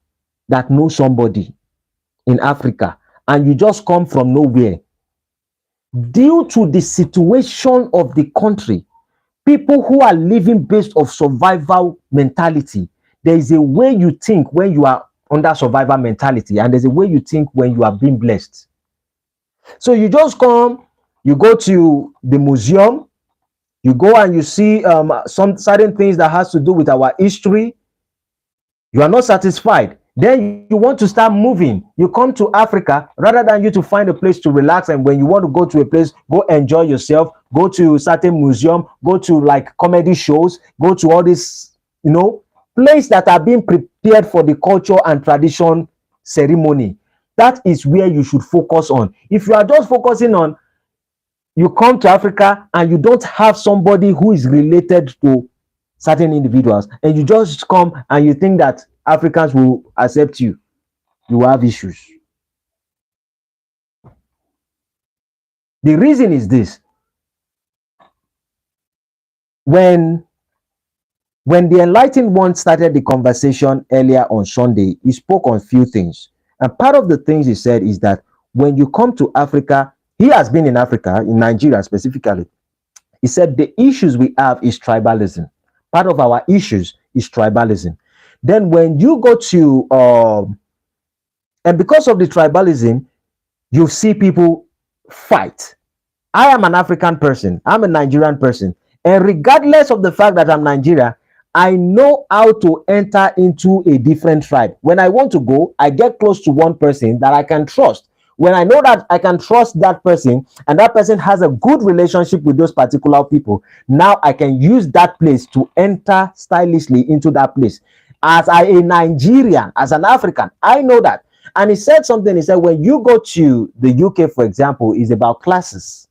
that knows somebody in Africa and you just come from nowhere, due to the situation of the country, people who are living based on survival mentality, there is a way you think when you are under survival mentality, and there's a way you think when you are being blessed. So you just come, you go to the museum, you go and you see some certain things that has to do with our history. You are not satisfied. Then you want to start moving. You come to Africa, rather than you to find a place to relax, and when you want to go to a place, go enjoy yourself, go to a certain museum, go to like comedy shows, go to all these, places that are being prepared for the culture and tradition ceremony. That is where you should focus on. If you are just focusing on, you come to Africa and you don't have somebody who is related to certain individuals, and you just come and you think that Africans will accept you, you will have issues. The reason is this: when the enlightened one started the conversation earlier on Sunday, he spoke on few things, and part of the things he said is that when you come to Africa, he has been in Africa, in Nigeria specifically, he said the issues we have is tribalism. Part of our issues is tribalism. Then when you go to and because of the tribalism, you see people fight. I am an African person, I'm a Nigerian person, and regardless of the fact that I'm Nigeria, I know how to enter into a different tribe. When I want to go, I get close to one person that I can trust. When I know that I can trust that person and that person has a good relationship with those particular people, now I can use that place to enter stylishly into that place. As a Nigerian, as an African, I know that. And he said something, he said, when you go to the UK, for example, is about classes.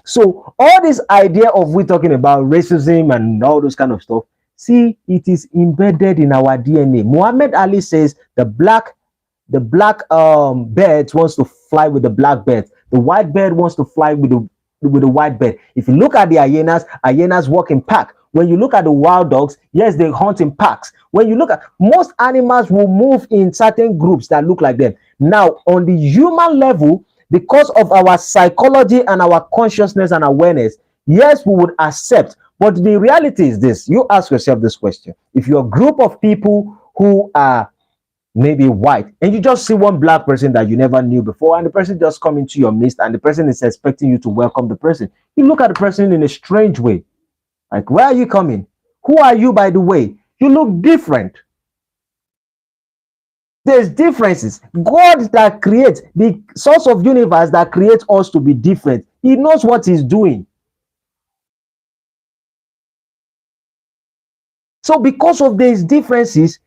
So all this idea of we talking about racism and all those kind of stuff, see, it is embedded in our DNA. Muhammad Ali says the black bird wants to fly with the black bird. The white bird wants to fly with the white bird. If you look at the hyenas walk in pack. When you look at the wild dogs, yes, they hunt in packs. When you look at most animals will move in certain groups that look like them. Now, on the human level, because of our psychology and our consciousness and awareness, yes, we would accept. But the reality is this: you ask yourself this question. If you're a group of people who are maybe white, and you just see one black person that you never knew before, and the person just come into your midst, and the person is expecting you to welcome the person, you look at the person in a strange way. Like, where are you coming? Who are you, by the way? You look different. There's differences. God that creates, the source of universe that creates us to be different, he knows what he's doing. So because of these differences,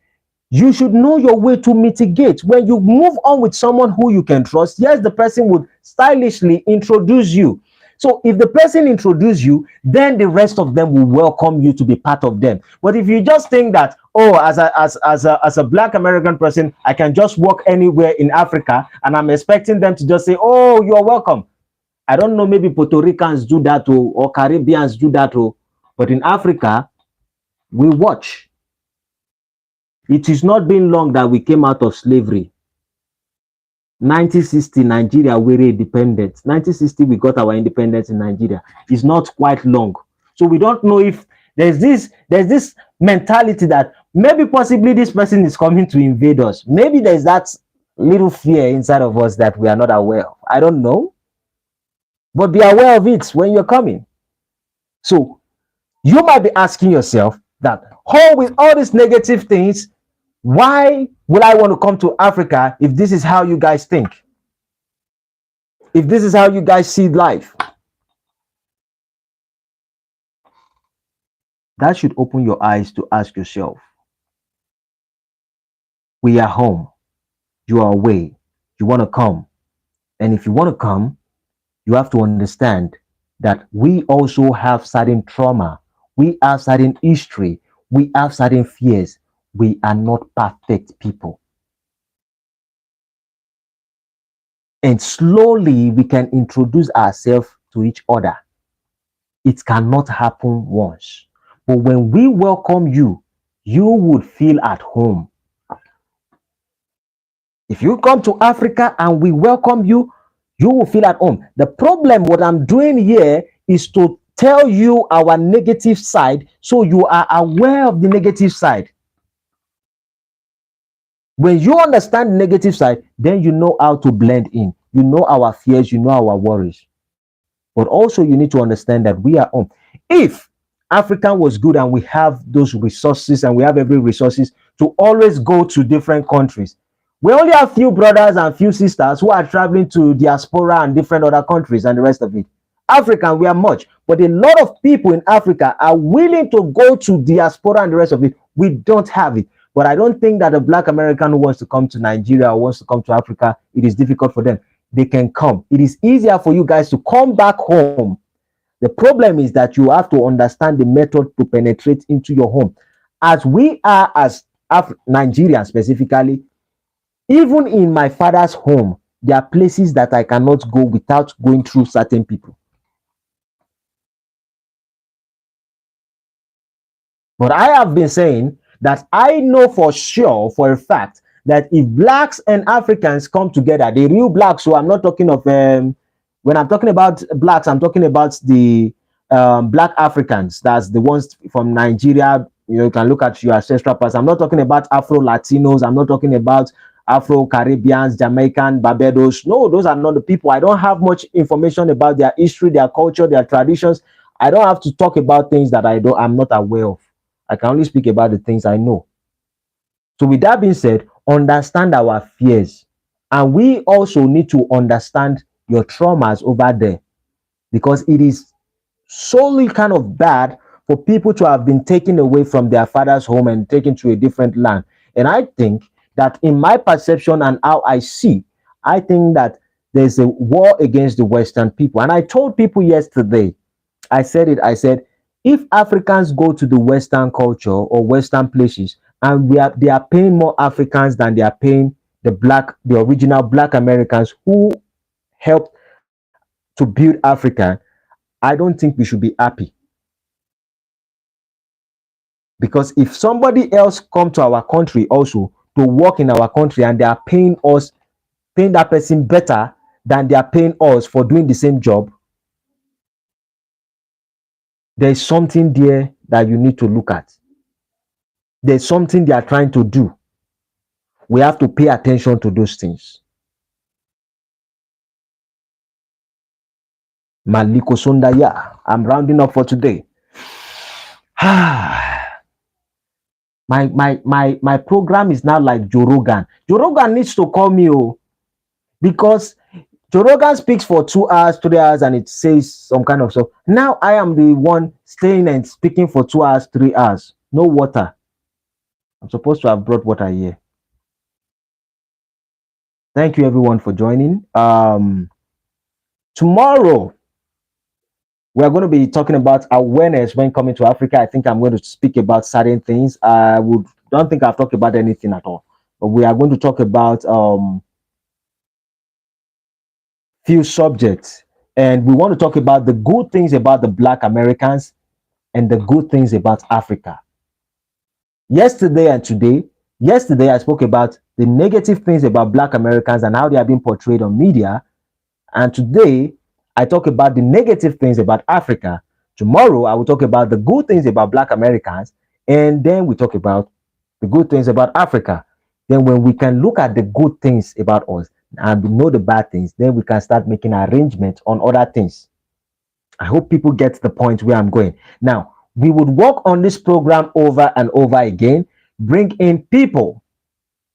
you should know your way to mitigate. When you move on with someone who you can trust, yes, the person would stylishly introduce you. So if the person introduce you, then the rest of them will welcome you to be part of them. But if you just think that, oh, as a Black American person, I can just walk anywhere in Africa and I'm expecting them to just say, oh, you're welcome. I don't know, maybe Puerto Ricans do that or Caribbeans do that, but in Africa, we watch. It is not been long that we came out of slavery. 1960, Nigeria were independent. 1960, we got our independence in Nigeria. It's not quite long. So we don't know if there's this mentality that maybe possibly this person is coming to invade us. Maybe there's that little fear inside of us that we are not aware of. I don't know. But be aware of it when you're coming. So you might be asking yourself that, how with all these negative things, why would I want to come to Africa if this is how you guys think? If this is how you guys see life? That should open your eyes to ask yourself. We are home. You are away. You want to come. And if you want to come, you have to understand that we also have certain trauma. We have certain history. We have certain fears. We are not perfect people. And slowly we can introduce ourselves to each other. It cannot happen once. But when we welcome you, you would feel at home. If you come to Africa and we welcome you, you will feel at home. The problem, what I'm doing here is to tell you our negative side so you are aware of the negative side. When you understand the negative side, then you know how to blend in. You know our fears, you know our worries. But also you need to understand that we are home. If Africa was good and we have those resources and we have every resources to always go to different countries, we only have few brothers and few sisters who are traveling to diaspora and different other countries and the rest of it. African, we are much, but a lot of people in Africa are willing to go to diaspora and the rest of it. We don't have it. But I don't think that a Black American who wants to come to Nigeria or wants to come to Africa, it is difficult for them. They can come. It is easier for you guys to come back home. The problem is that you have to understand the method to penetrate into your home. As we are, as Nigerians specifically, even in my father's home, there are places that I cannot go without going through certain people. But I have been saying that I know for sure, for a fact, that if Blacks and Africans come together, the real Blacks, so I'm not talking of, when I'm talking about Blacks, I'm talking about the Black Africans. That's the ones from Nigeria. You can look at your ancestral past. I'm not talking about Afro-Latinos. I'm not talking about Afro-Caribbeans, Jamaican, Barbados. No, those are not the people. I don't have much information about their history, their culture, their traditions. I don't have to talk about things that I'm not aware of. I can only speak about the things I know. So with that being said, understand our fears. And we also need to understand your traumas over there, because it is solely kind of bad for people to have been taken away from their father's home and taken to a different land. And I think that in my perception and how I see, I think that there's a war against the Western people. And I told people yesterday, I said, if Africans go to the Western culture or Western places and they are paying more Africans than they are paying the original Black Americans who helped to build Africa, I don't think we should be happy. Because if somebody else come to our country also to work in our country and they are paying that person better than they are paying us for doing the same job, there's something there that you need to look at. There's something they are trying to do. We have to pay attention to those things. Maliko Sondaya, I'm rounding up for today. my program is now like Joe Rogan. Joe Rogan needs to call me, because Joe Rogan speaks for 2 hours, 3 hours, and it says some kind of stuff. Now I am the one staying and speaking for 2 hours, 3 hours. No water. I'm supposed to have brought water here. Thank you everyone for joining. Tomorrow we're going to be talking about awareness when coming to Africa. I think I'm going to speak about certain things. I would don't think I've talked about anything at all, but we are going to talk about few subjects, and we want to talk about the good things about the Black Americans and the good things about Africa. Yesterday and today, yesterday I spoke about the negative things about Black Americans and how they are being portrayed on media. And today, I talk about the negative things about Africa. Tomorrow, I will talk about the good things about Black Americans. And then we talk about the good things about Africa. Then, when we can look at the good things about us and we know the bad things, then we can start making arrangements on other things. I hope people get the point where I'm going. Now, we would work on this program over and over again, bring in people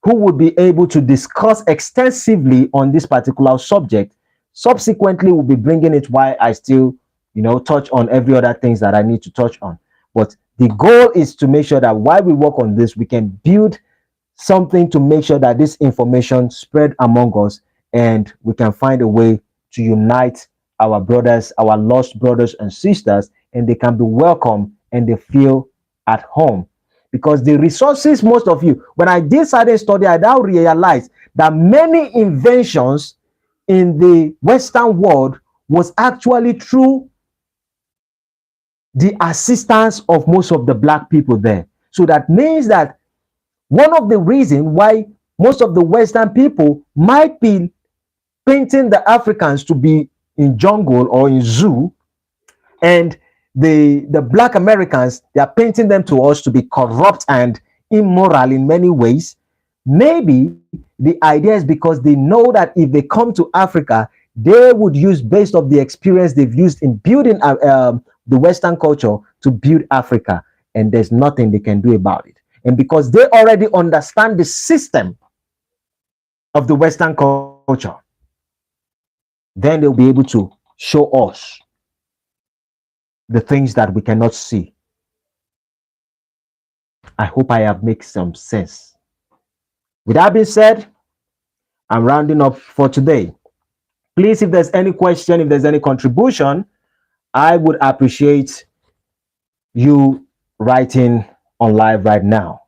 who would be able to discuss extensively on this particular subject. Subsequently, we'll be bringing it while I still, touch on every other things that I need to touch on. But the goal is to make sure that while we work on this, we can build something to make sure that this information spread among us and we can find a way to unite our brothers, our lost brothers and sisters, and they can be welcome and they feel at home. Because the resources, most of you, when I did certain study, I now realized that many inventions in the Western world was actually through the assistance of most of the Black people there. So that means that one of the reasons why most of the Western people might be painting the Africans to be in jungle or in zoo, and the Black Americans, they are painting them to us to be corrupt and immoral in many ways. Maybe the idea is because they know that if they come to Africa, they would use, based on the experience they've used in building the Western culture, to build Africa, and there's nothing they can do about it. And because they already understand the system of the Western culture, then they'll be able to show us the things that we cannot see. I hope I have made some sense. With that being said, I'm rounding up for today. Please, if there's any question, if there's any contribution, I would appreciate you writing on live right now.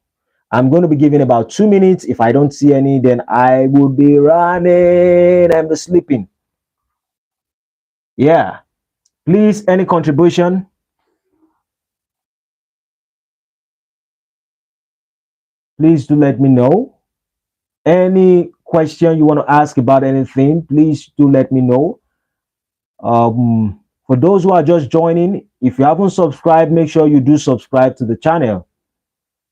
I'm going to be giving about 2 minutes. If I don't see any, then I will be running and be sleeping. Yeah. Please, any contribution? Please do let me know. Any question you want to ask about anything, please do let me know. For those who are just joining, if you haven't subscribed, make sure you do subscribe to the channel.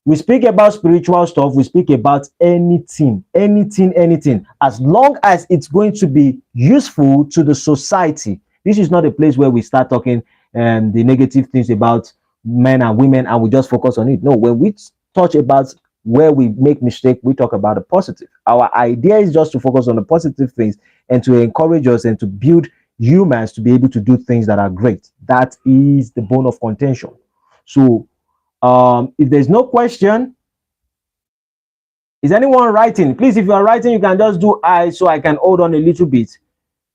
We speak about spiritual stuff. We speak about anything, as long as it's going to be useful to the society. This is not a place where we start talking the negative things about men and women and we just focus on it. No, when we touch about where we make mistake, we talk about the positive. Our idea is just to focus on the positive things and to encourage us and to build humans to be able to do things that are great. That is the bone of contention. So if there's no question, is anyone writing? Please, if you are writing, you can just do I so I can hold on a little bit.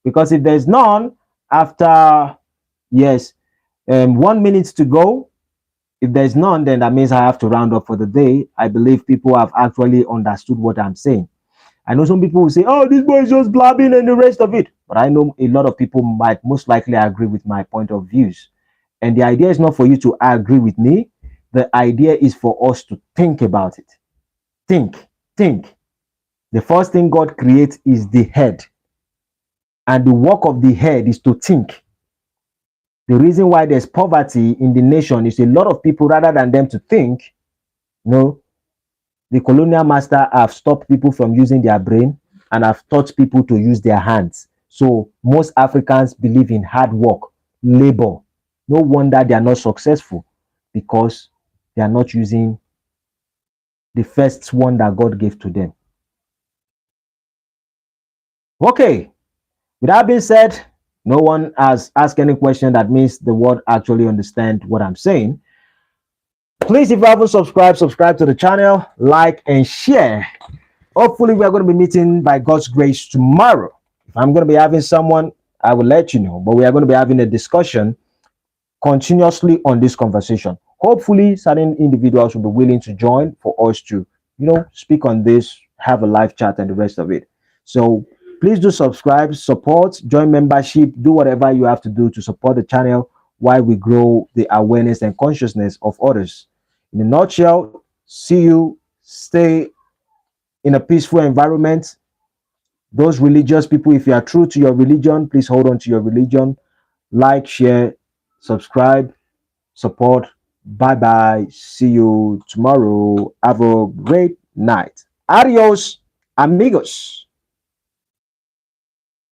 Because if there's none, after 1 minute to go, if there's none, then that means I have to round up for the day. I believe people have actually understood what I'm saying. I know some people will say, oh, this boy is just blabbing and the rest of it. But I know a lot of people might most likely agree with my point of views. And the idea is not for you to agree with me. The idea is for us to think about it. Think. The first thing God creates is the head. And the work of the head is to think. The reason why there's poverty in the nation is a lot of people, rather than them to think, the colonial master have stopped people from using their brain and have taught people to use their hands. So most Africans believe in hard work, labor. No wonder they are not successful, because they are not using the first one that God gave to them. Okay, with that being said, no one has asked any question. That means the world actually understand what I'm saying. Please, if you haven't subscribed, subscribe to the channel, like and share. Hopefully, we are going to be meeting by God's grace tomorrow. If I'm going to be having someone, I will let you know. But we are going to be having a discussion continuously on this conversation. Hopefully, certain individuals will be willing to join for us to, speak on this, have a live chat, and the rest of it. So please do subscribe, support, join membership, do whatever you have to do to support the channel while we grow the awareness and consciousness of others. In a nutshell, see you, stay in a peaceful environment. Those religious people, if you are true to your religion, please hold on to your religion. Like, share, subscribe, support. Bye bye. See you tomorrow. Have a great night. Adios, amigos.